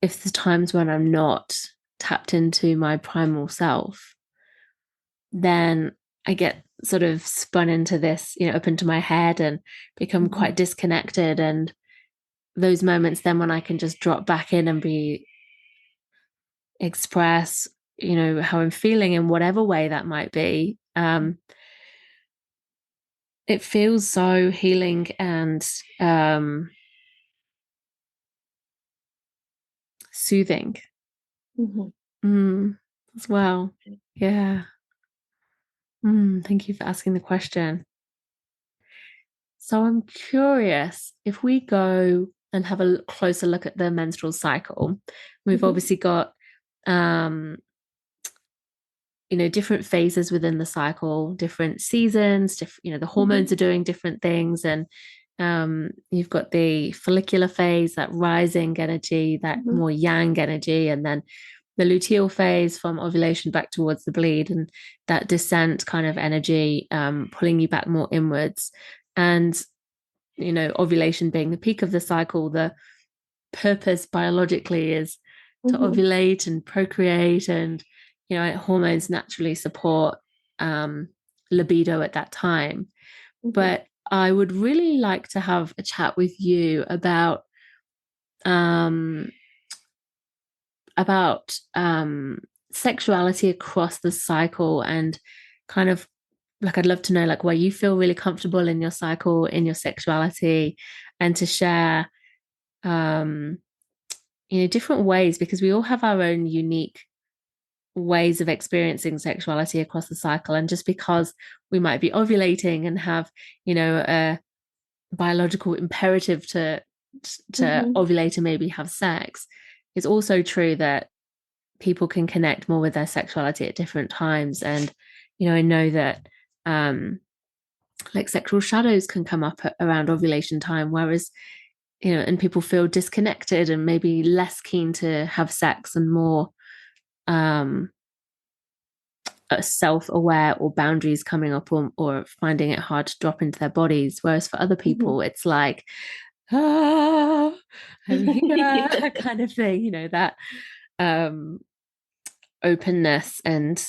if the times when I'm not tapped into my primal self, then I get sort of spun into this, up into my head and become quite disconnected. And those moments then when I can just drop back in and be express, how I'm feeling in whatever way that might be. It feels so healing and soothing
Mhm.
as well. Yeah. Thank you for asking the question. So I'm curious if we go and have a closer look at the menstrual cycle. We've
Mhm.
obviously got um different phases within the cycle, different seasons, the hormones
Mhm.
are doing different things. And you've got the follicular phase, that rising energy, that
Mhm.
more yang energy, and then the luteal phase from ovulation back towards the bleed, and that descent kind of energy, pulling you back more inwards. And ovulation being the peak of the cycle, the purpose biologically is to
Mhm.
ovulate and procreate, and hormones naturally support libido at that time.
Mhm.
But I would really like to have a chat with you um sexuality across the cycle, and kind of like I'd love to know like where you feel really comfortable in your cycle, in your sexuality, and to share um different ways, because we all have our own unique ways of experiencing sexuality across the cycle. And just because we might be ovulating and have a biological imperative to
Mhm.
ovulate and maybe have sex, it's also true that people can connect more with their sexuality at different times. And I know that like sexual shadows can come up around ovulation time, whereas and people feel disconnected and maybe less keen to have sex and more um self-aware, or boundaries coming up, or finding it hard to drop into their bodies. Whereas for other
Mhm.
people it's like, ah, I'm here
Yeah.
kind of thing, that um openness and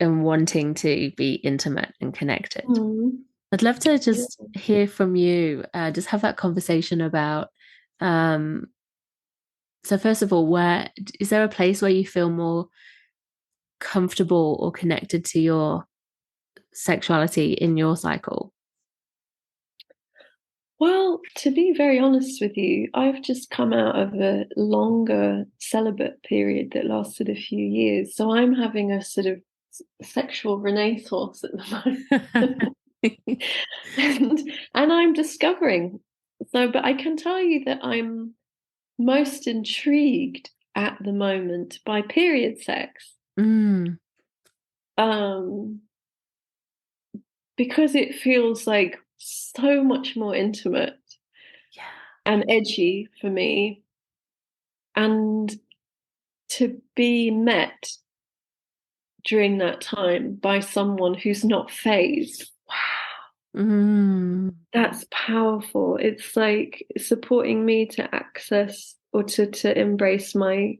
wanting to be intimate and connected.
Mhm.
I'd love to
Yeah.
just hear from you, just have that conversation about um so first of all, where is there a place where you feel more comfortable or connected to your sexuality in your cycle?
Well, to be very honest with you, I've just come out of a longer celibate period that lasted a few years. So I'm having a sort of sexual renaissance at the moment. and and I'm discovering. So, but I can tell you that I'm most intrigued at the moment by period sex.
Mm,
Um, because it feels like so much more intimate
yeah.
and edgy for me. And to be met during that time by someone who's not phased, wow,
Mm,
that's powerful. It's like supporting me to access or to embrace my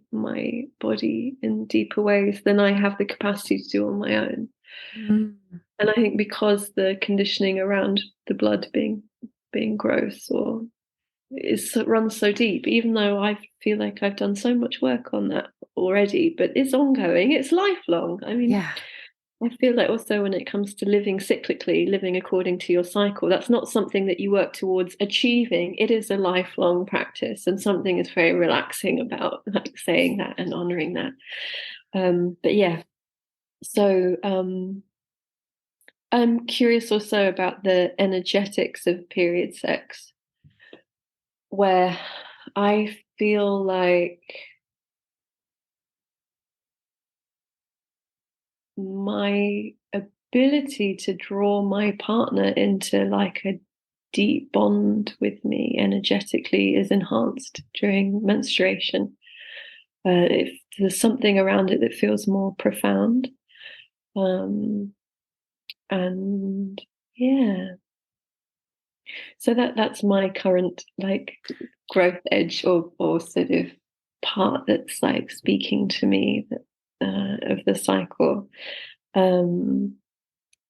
body in deeper ways than I have the capacity to do on my own.
mm,
And I think because the conditioning around the blood being gross or runs so deep, even though I feel like I've done so much work on that already, but it's ongoing, it's lifelong. I mean,
yeah.
I feel like also when it comes to living cyclically, living according to your cycle, that's not something that you work towards achieving. It is a lifelong practice, and something is very relaxing about like saying that and honoring that. But yeah, so I'm curious also about the energetics of period sex, where I feel like my ability to draw my partner into like a deep bond with me energetically is enhanced during menstruation. If there's something around it that feels more profound, um, and yeah, so that's my current like growth edge or sort of part that's like speaking to me of the cycle. Um,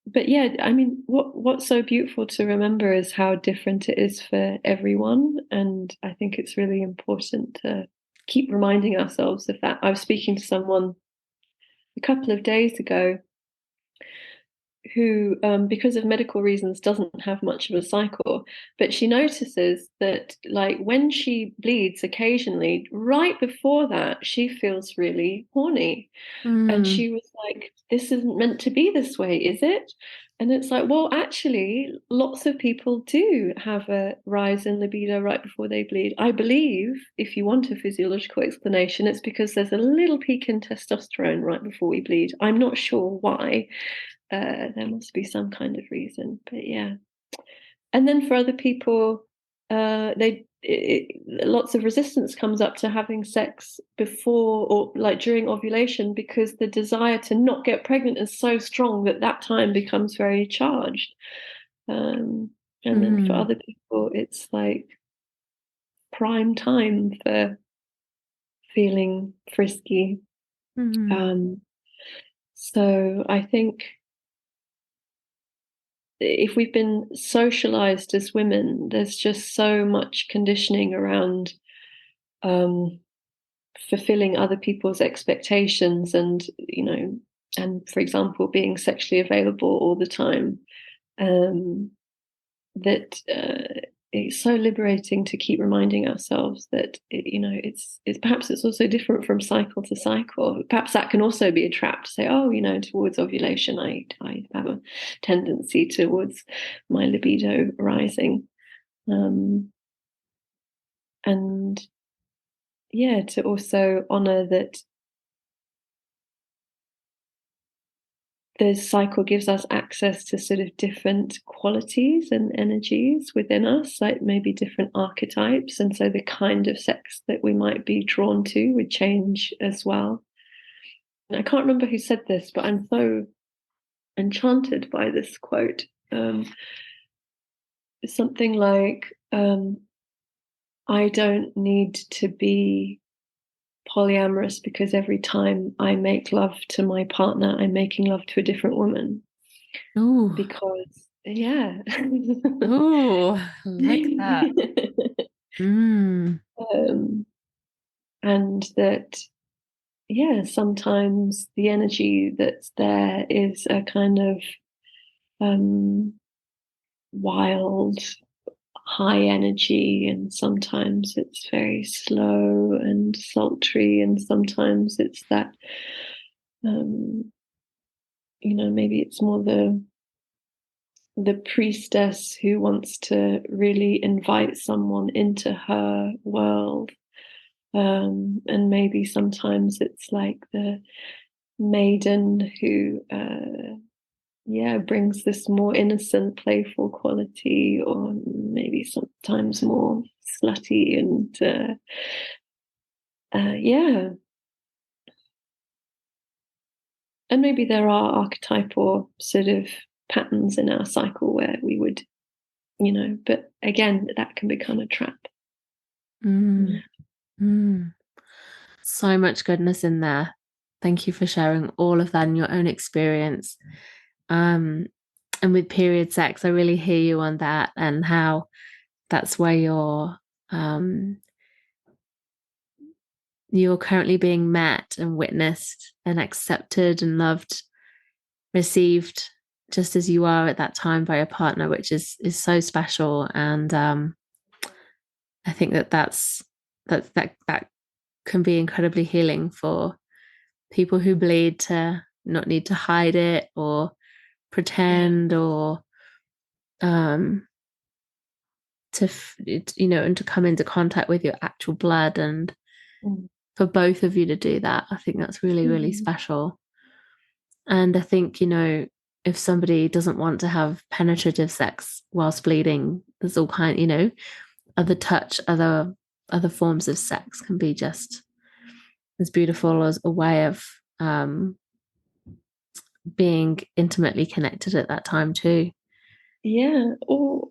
but yeah, I mean, what's so beautiful to remember is how different it is for everyone, and I think it's really important to keep reminding ourselves of that. I was speaking to someone a couple of days ago who, because of medical reasons, doesn't have much of a cycle, but she notices that, like, when she bleeds occasionally, right before that, she feels really horny. And she was like, this isn't meant to be this way, is it? And it's like, well, actually, lots of people do have a rise in libido right before they bleed. I believe, if you want a physiological explanation, it's because there's a little peak in testosterone right before we bleed. I'm not sure why. There must be some kind of reason, but yeah. And then for other people, lots of resistance comes up to having sex before or like during ovulation, because the desire to not get pregnant is so strong that that time becomes very charged. And then for other people, it's like prime time for feeling frisky. So I think if we've been socialized as women, there's just so much conditioning around fulfilling other people's expectations, and and for example, being sexually available all the time. That it's so liberating to keep reminding ourselves that it's perhaps it's also different from cycle to cycle. Perhaps that can also be a trap to say, oh, towards ovulation, I have a tendency towards my libido rising, and yeah, to also honor that the cycle gives us access to sort of different qualities and energies within us, like maybe different archetypes. And so the kind of sex that we might be drawn to would change as well. And I can't remember who said this, but I'm so enchanted by this quote. Something like, I don't need to be polyamorous because every time I make love to my partner, I'm making love to a different woman.
Oh,
because yeah.
oh, I like that.
And that, yeah, sometimes the energy that's there is a kind of wild, high energy, and sometimes it's very slow and sultry, and sometimes it's that, maybe it's more the priestess who wants to really invite someone into her world. And maybe sometimes it's like the maiden who, brings this more innocent, playful quality, or maybe sometimes more slutty and, yeah. And maybe there are archetypal sort of patterns in our cycle where we would, but again, that can become a trap.
So much goodness in there. Thank you for sharing all of that in your own experience. And with period sex, I really hear you on that, and how that's where you're currently being met and witnessed and accepted and loved, received just as you are at that time by your partner, which is so special. And I think that can be incredibly healing for people who bleed, to not need to hide it or pretend, or and to come into contact with your actual blood, and for both of you to do that, I think that's really, really special. And I think, if somebody doesn't want to have penetrative sex whilst bleeding, there's all kind, other touch, other forms of sex can be just as beautiful as a way of being intimately connected at that time too.
Yeah, or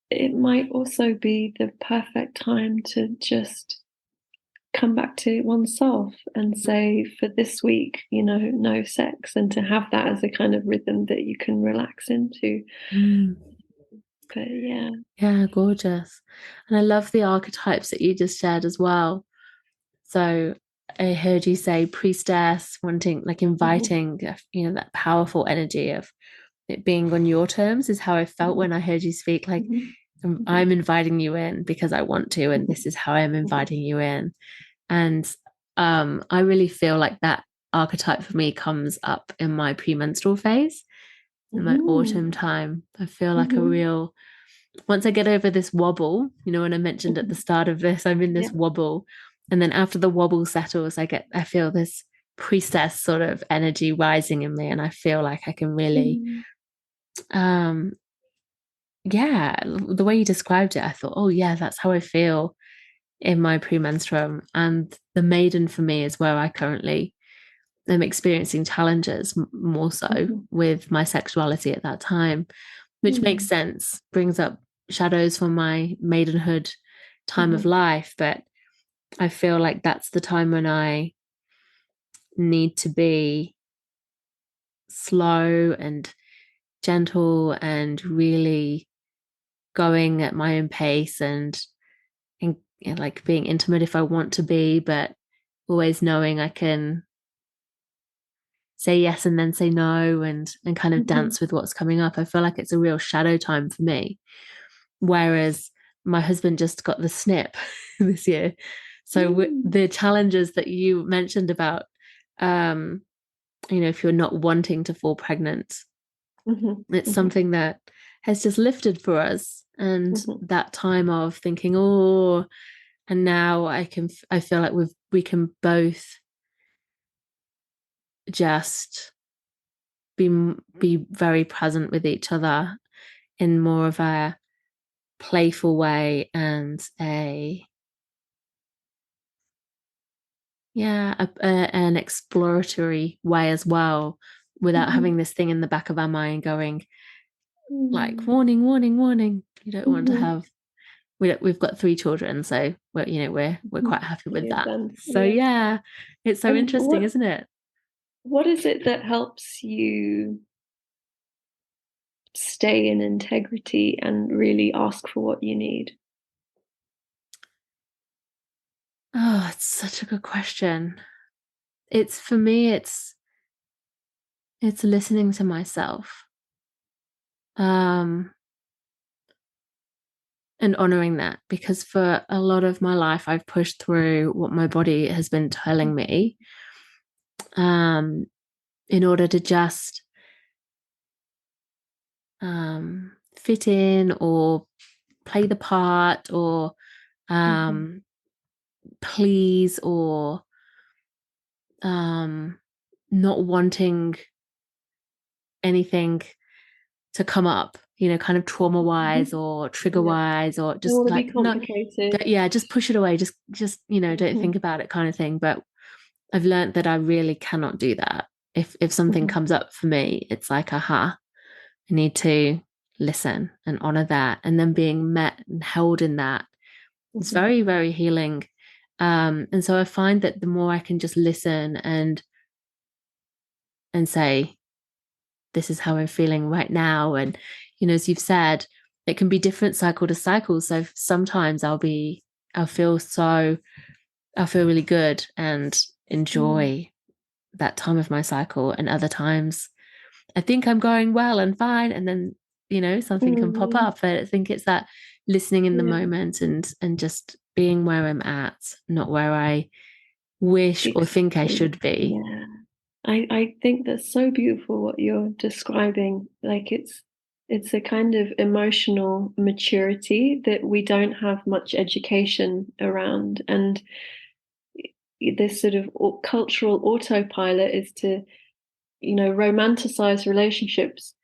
it might also be the perfect time to just come back to oneself and say, for this week, no sex, and to have that as a kind of rhythm that you can relax into. But
yeah, gorgeous. And I love the archetypes that you just shared as well. So I heard you say priestess, wanting, like,
Mhm.
inviting, that powerful energy of it being on your terms is how I felt
Mhm.
when I heard you speak. Like,
Mhm. Mhm.
I'm inviting you in because I want to, and this is how I'm
Mhm.
inviting you in. And I really feel like that archetype for me comes up in my premenstrual phase, in my autumn
Mhm.
time. I feel like a
Mhm.
real, once I get over this wobble, when I mentioned at the
Mhm.
start of this, I'm in
Yeah.
this wobble. And then after the wobble settles, I feel this priestess sort of energy rising in me. And I feel like I can really,
Mhm.
um, yeah, the way you described it, I thought, oh yeah, that's how I feel in my premenstruum. And the maiden for me is where I currently am experiencing challenges more so
Mhm.
with my sexuality at that time, which makes
Mhm.
sense, brings up shadows from my maidenhood time of
Mhm.
life. But I feel like that's the time when I need to be slow and gentle and really going at my own pace and like being intimate if I want to be, but always knowing I can say yes and then say no and kind of
Mhm.
dance with what's coming up. I feel like it's a real shadow time for me. Whereas my husband just got the snip this year. So
Mhm.
the challenges that you mentioned about, um, if you're not wanting to fall pregnant,
Mhm.
it's
Mhm.
something that has just lifted for us. And
Mhm.
that time of thinking, oh, and now I feel like we can both just be very present with each other in more of a playful way and an exploratory way as well, without
Mhm.
having this thing in the back of our mind going like,
Mhm.
warning, warning, warning. You don't want to
Mhm.
have we've got 3 children, so we're
Mhm.
quite happy with
You're
that.
done.
So
Yeah.
yeah, it's so
And
interesting, isn't it?
what is it that helps you stay in integrity and really ask for what you need?
Oh, it's such a good question. It's for me, it's listening to myself. Um and honoring that, because for a lot of my life I've pushed through what my body has been telling me, um in order to just fit in or play the part or
Mhm.
um please or um not wanting anything to come up, kind of trauma wise
Mhm.
or trigger
Yeah.
wise, or
Don't
just
want to be
like, no,
complicated.
yeah, just push it away, just don't
Mhm.
think about it, kind of thing. But I've learned that I really cannot do that. If something
Mhm.
comes up for me, it's like, aha, I need to listen and honor that. And then being met and held in that, it's
Mhm.
very, very healing. And so I find that the more I can just listen and say, this is how I'm feeling right now. And, as you've said, it can be different cycle to cycle. So sometimes I'll feel so, I'll feel really good and
Mm.
enjoy that time of my cycle. And other times I think I'm going well and fine. And then, something can pop
Mm.
up. But I think it's that listening in the
Yeah.
moment and just being where I'm at, not where I wish or think I
Exactly.
should be.
Yeah. I think that's so beautiful what you're describing. Like it's a kind of emotional maturity that we don't have much education around. And this sort of cultural autopilot is to, romanticize relationships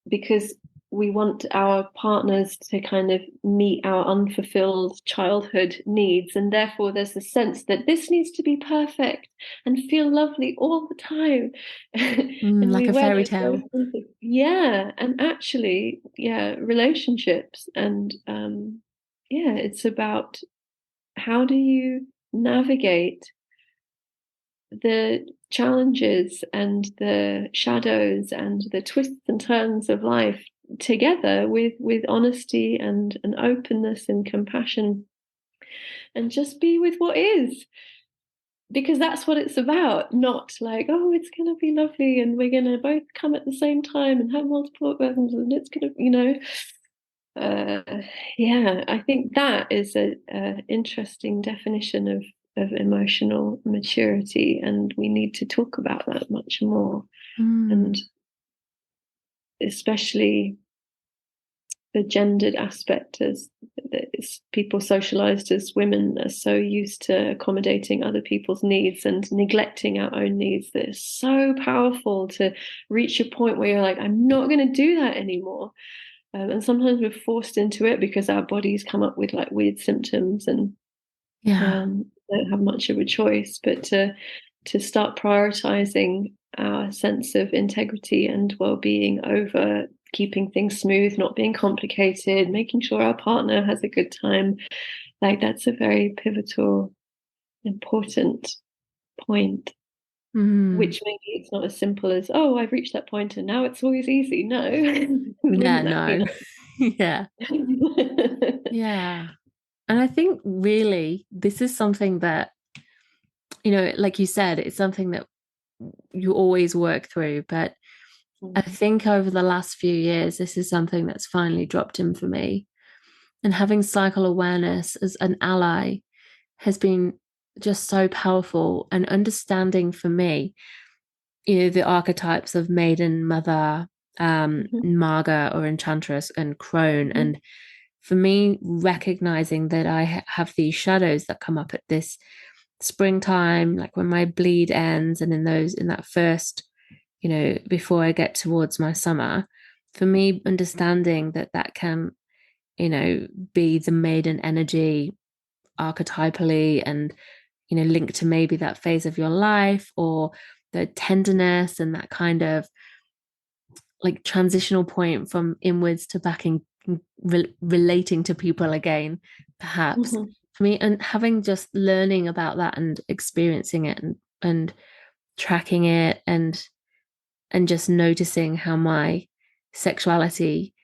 because we want our partners to kind of meet our unfulfilled childhood needs. And therefore, there's a sense that this needs to be perfect and feel lovely all the time. And
Like
we
a
wear
fairy
those
tale.
very simple, yeah. And actually, yeah, relationships and, yeah, it's about how do you navigate the challenges and the shadows and the twists and turns of life together with honesty and an openness and compassion and just be with what is. because that's what it's about, not like, oh, it's going to be lovely and we're going to both come at the same time and have multiple orgasms and it's going to, uh, yeah, I think that is a interesting definition of emotional maturity, and we need to talk about that much more. And
Mm.
especially the gendered aspect, as people socialized as women are so used to accommodating other people's needs and neglecting our own needs, that it's so powerful to reach a point where you're like, I'm not going to do that anymore. And sometimes we're forced into it because our bodies come up with like weird symptoms and
Yeah.
don't have much of a choice. But to start prioritizing our sense of integrity and well-being over keeping things smooth, not being complicated, making sure our partner has a good time, like that's a very pivotal, important point.
Mm.
Which maybe it's not as simple as, oh, I've reached that point and now it's always easy. No,
Yeah,
wouldn't that be
no. Yeah.
nice?
Yeah. And I think really this is something that, like you said, it's something that you always work through. But I think over the last few years, this is something that's finally dropped in for me. And having cycle awareness as an ally has been just so powerful, and understanding for me, the archetypes of maiden, mother, Marga or enchantress, and crone. And for me, recognizing that I have these shadows that come up at this springtime, like when my bleed ends, and in that first, before I get towards my summer, for me, understanding that that can, be the maiden energy archetypally, and linked to maybe that phase of your life, or the tenderness and that kind of like transitional point from inwards to back in relating to people again, perhaps
Mm-hmm.
for me. And having just learning about that and experiencing it, and tracking it, and just noticing how my sexuality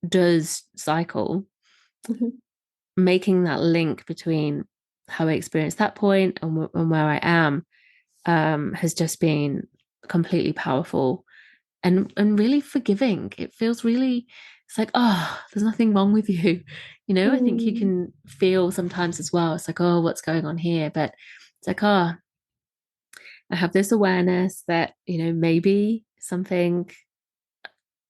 does cycle,
Mm-hmm.
making that link between how I experienced that point and where I am, has just been completely powerful, and really forgiving. It feels really, it's like, oh, there's nothing wrong with you. I think you
Mm-hmm.
can feel sometimes as well. It's like, oh, what's going on here? But it's like, oh, I have this awareness that, maybe something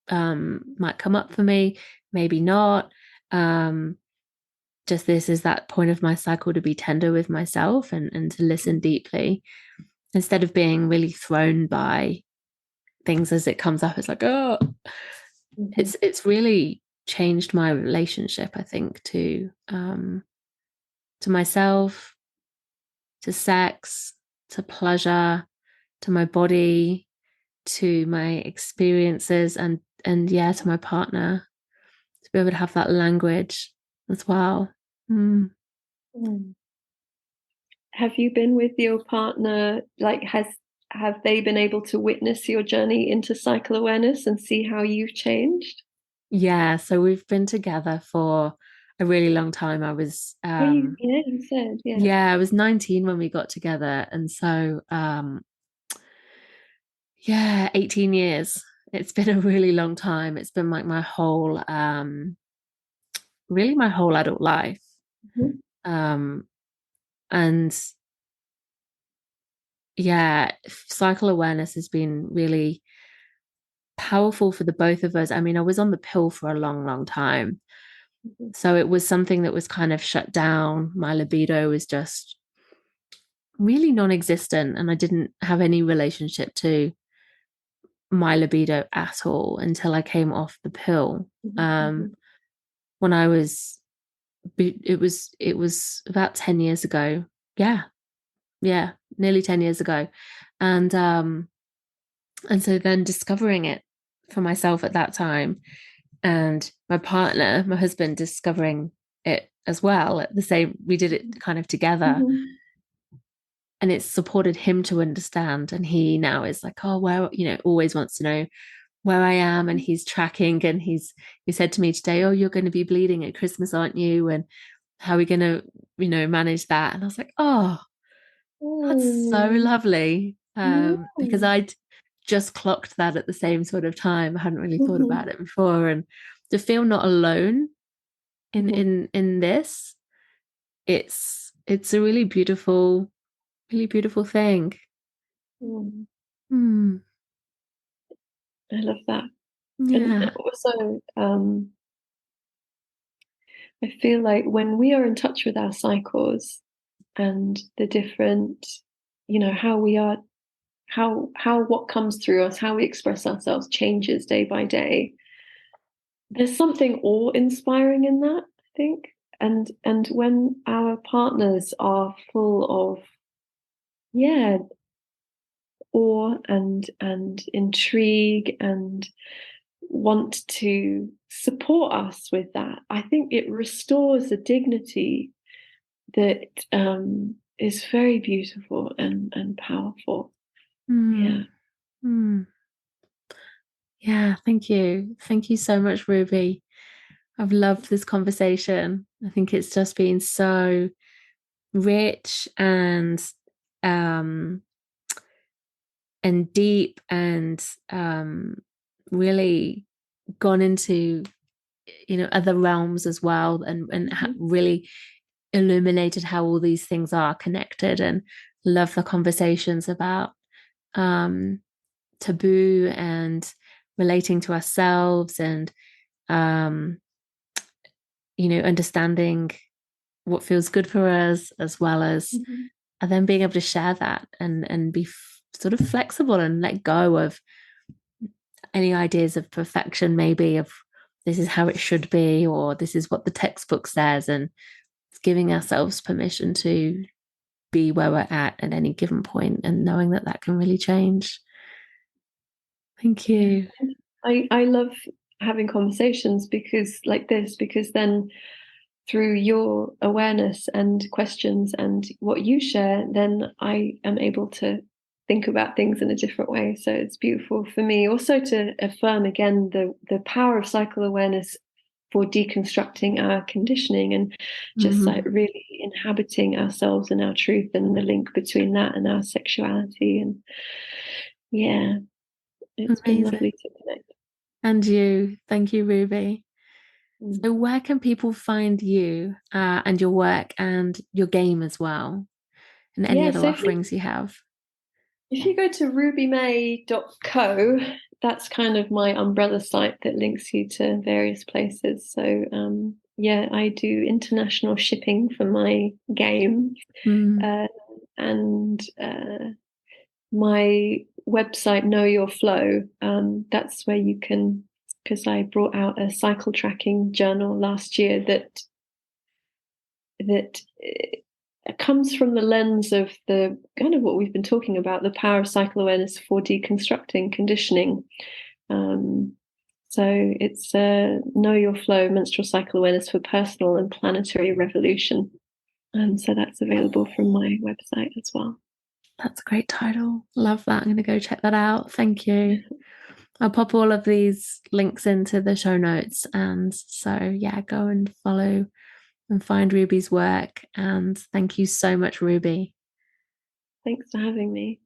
might come up for me, maybe not. Um, just this is that point of my cycle to be tender with myself, and to listen deeply, instead of being really thrown by things as it comes up. It's like, oh,
Mm-hmm.
it's really changed my relationship, I think, to myself, to sex, to pleasure, to my body, to my experiences, and yeah, to my partner, to be able to have that language as well. Mm.
Mm. Have you been with your partner? Like, have they been able to witness your journey into cycle awareness and see how you've changed?
Yeah, so we've been together for a really long time. I was
Oh, you said, yeah.
yeah, I was 19 when we got together, and so yeah, 18 years. It's been a really long time. It's been like my whole really my whole adult life.
Mm-hmm.
Um and yeah, cycle awareness has been really powerful for the both of us. I mean, I was on the pill for a long, long time. So it was something that was kind of shut down. My libido was just really non-existent, and I didn't have any relationship to my libido at all until I came off the pill.
Mm-hmm.
Um, when I was, it was about 10 years ago. Yeah, yeah, nearly 10 years ago. And so then discovering it for myself at that time, and my partner, my husband, discovering it as well at the same, we did it kind of together,
Mm-hmm.
and it's supported him to understand. And he now is like, oh, where, always wants to know where I am, and he's tracking. And he said to me today, oh, you're going to be bleeding at Christmas, aren't you? And how are we going to, manage that? And I was like, oh, That's so
Oh,
lovely. Because
yeah.
I'd just clocked that at the same sort of time. I hadn't really thought
Mhm,
about it before. And to feel not alone in
mhm,
in this, it's a really beautiful thing.
mm.
Hmm.
I love that. And
Yeah.
also, I feel like when we are in touch with our cycles and the different, how we are, how what comes through us, how we express ourselves changes day by day. There's something awe-inspiring in that, I think. And when our partners are full of, yeah, awe and intrigue and want to support us with that, I think it restores a dignity that is very beautiful and powerful.
Hmm.
Yeah.
Hmm. Yeah, thank you. Thank you so much, Ruby. I've loved this conversation. I think it's just been so rich um and deep and really gone into other realms as well and
Mhm.
really illuminated how all these things are connected and love the conversations about um taboo and relating to ourselves and um understanding what feels good for us as well as
Mhm.
and then being able to share that and be sort of flexible and let go of any ideas of perfection, maybe of this is how it should be or this is what the textbook says, and giving ourselves permission to be where we're at any given point and knowing that that can really change. Thank
Yeah.
you.
I love having conversations because like this, because then through your awareness and questions and what you share, then I am able to think about things in a different way. So it's beautiful for me also to affirm again the power of cycle awareness for deconstructing our conditioning and just like
Mm-hmm.
really inhabiting ourselves and our truth and the link between that and our sexuality. And yeah, it's been
Amazing.
lovely to connect.
And you. Thank you, Ruby.
Mm.
So, where can people find you and your work and your game as well, and any
Yeah,
other
so
offerings you have?
if you go to rubymay.co, that's kind of my umbrella site that links you to various places. So yeah, I do international shipping for my game,
Mm.
uh, and my website Know Your Flow. That's where you can, because I brought out a cycle tracking journal last year that comes from the lens of the kind of what we've been talking about, the power of cycle awareness for deconstructing conditioning. Um, so it's Know Your Flow, Menstrual Cycle Awareness for Personal and Planetary Revolution. So that's available from my website as well.
That's a great title. Love that. I'm going to go check that out. Thank you. I'll pop all of these links into the show notes. And so, yeah, go and follow and find Ruby's work. And thank you so much, Ruby.
Thanks for having me.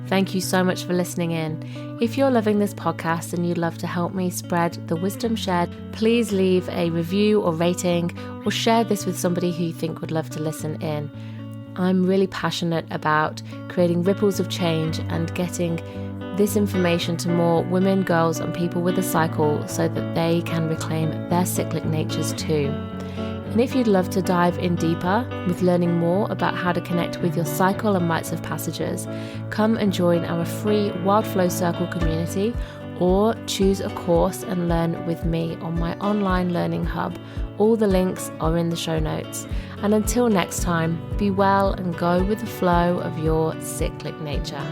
Thank you so much for listening in. If you're loving this podcast and you'd love to help me spread the wisdom shared, please leave a review or rating or share this with somebody who you think would love to listen in. I'm really passionate about creating ripples of change and getting this information to more women, girls, and people with a cycle so that they can reclaim their cyclic natures too. And if you'd love to dive in deeper with learning more about how to connect with your cycle and rites of passages, come and join our free Wild Flow Circle community or choose a course and learn with me on my online learning hub. All the links are in the show notes. And until next time, be well and go with the flow of your cyclic nature.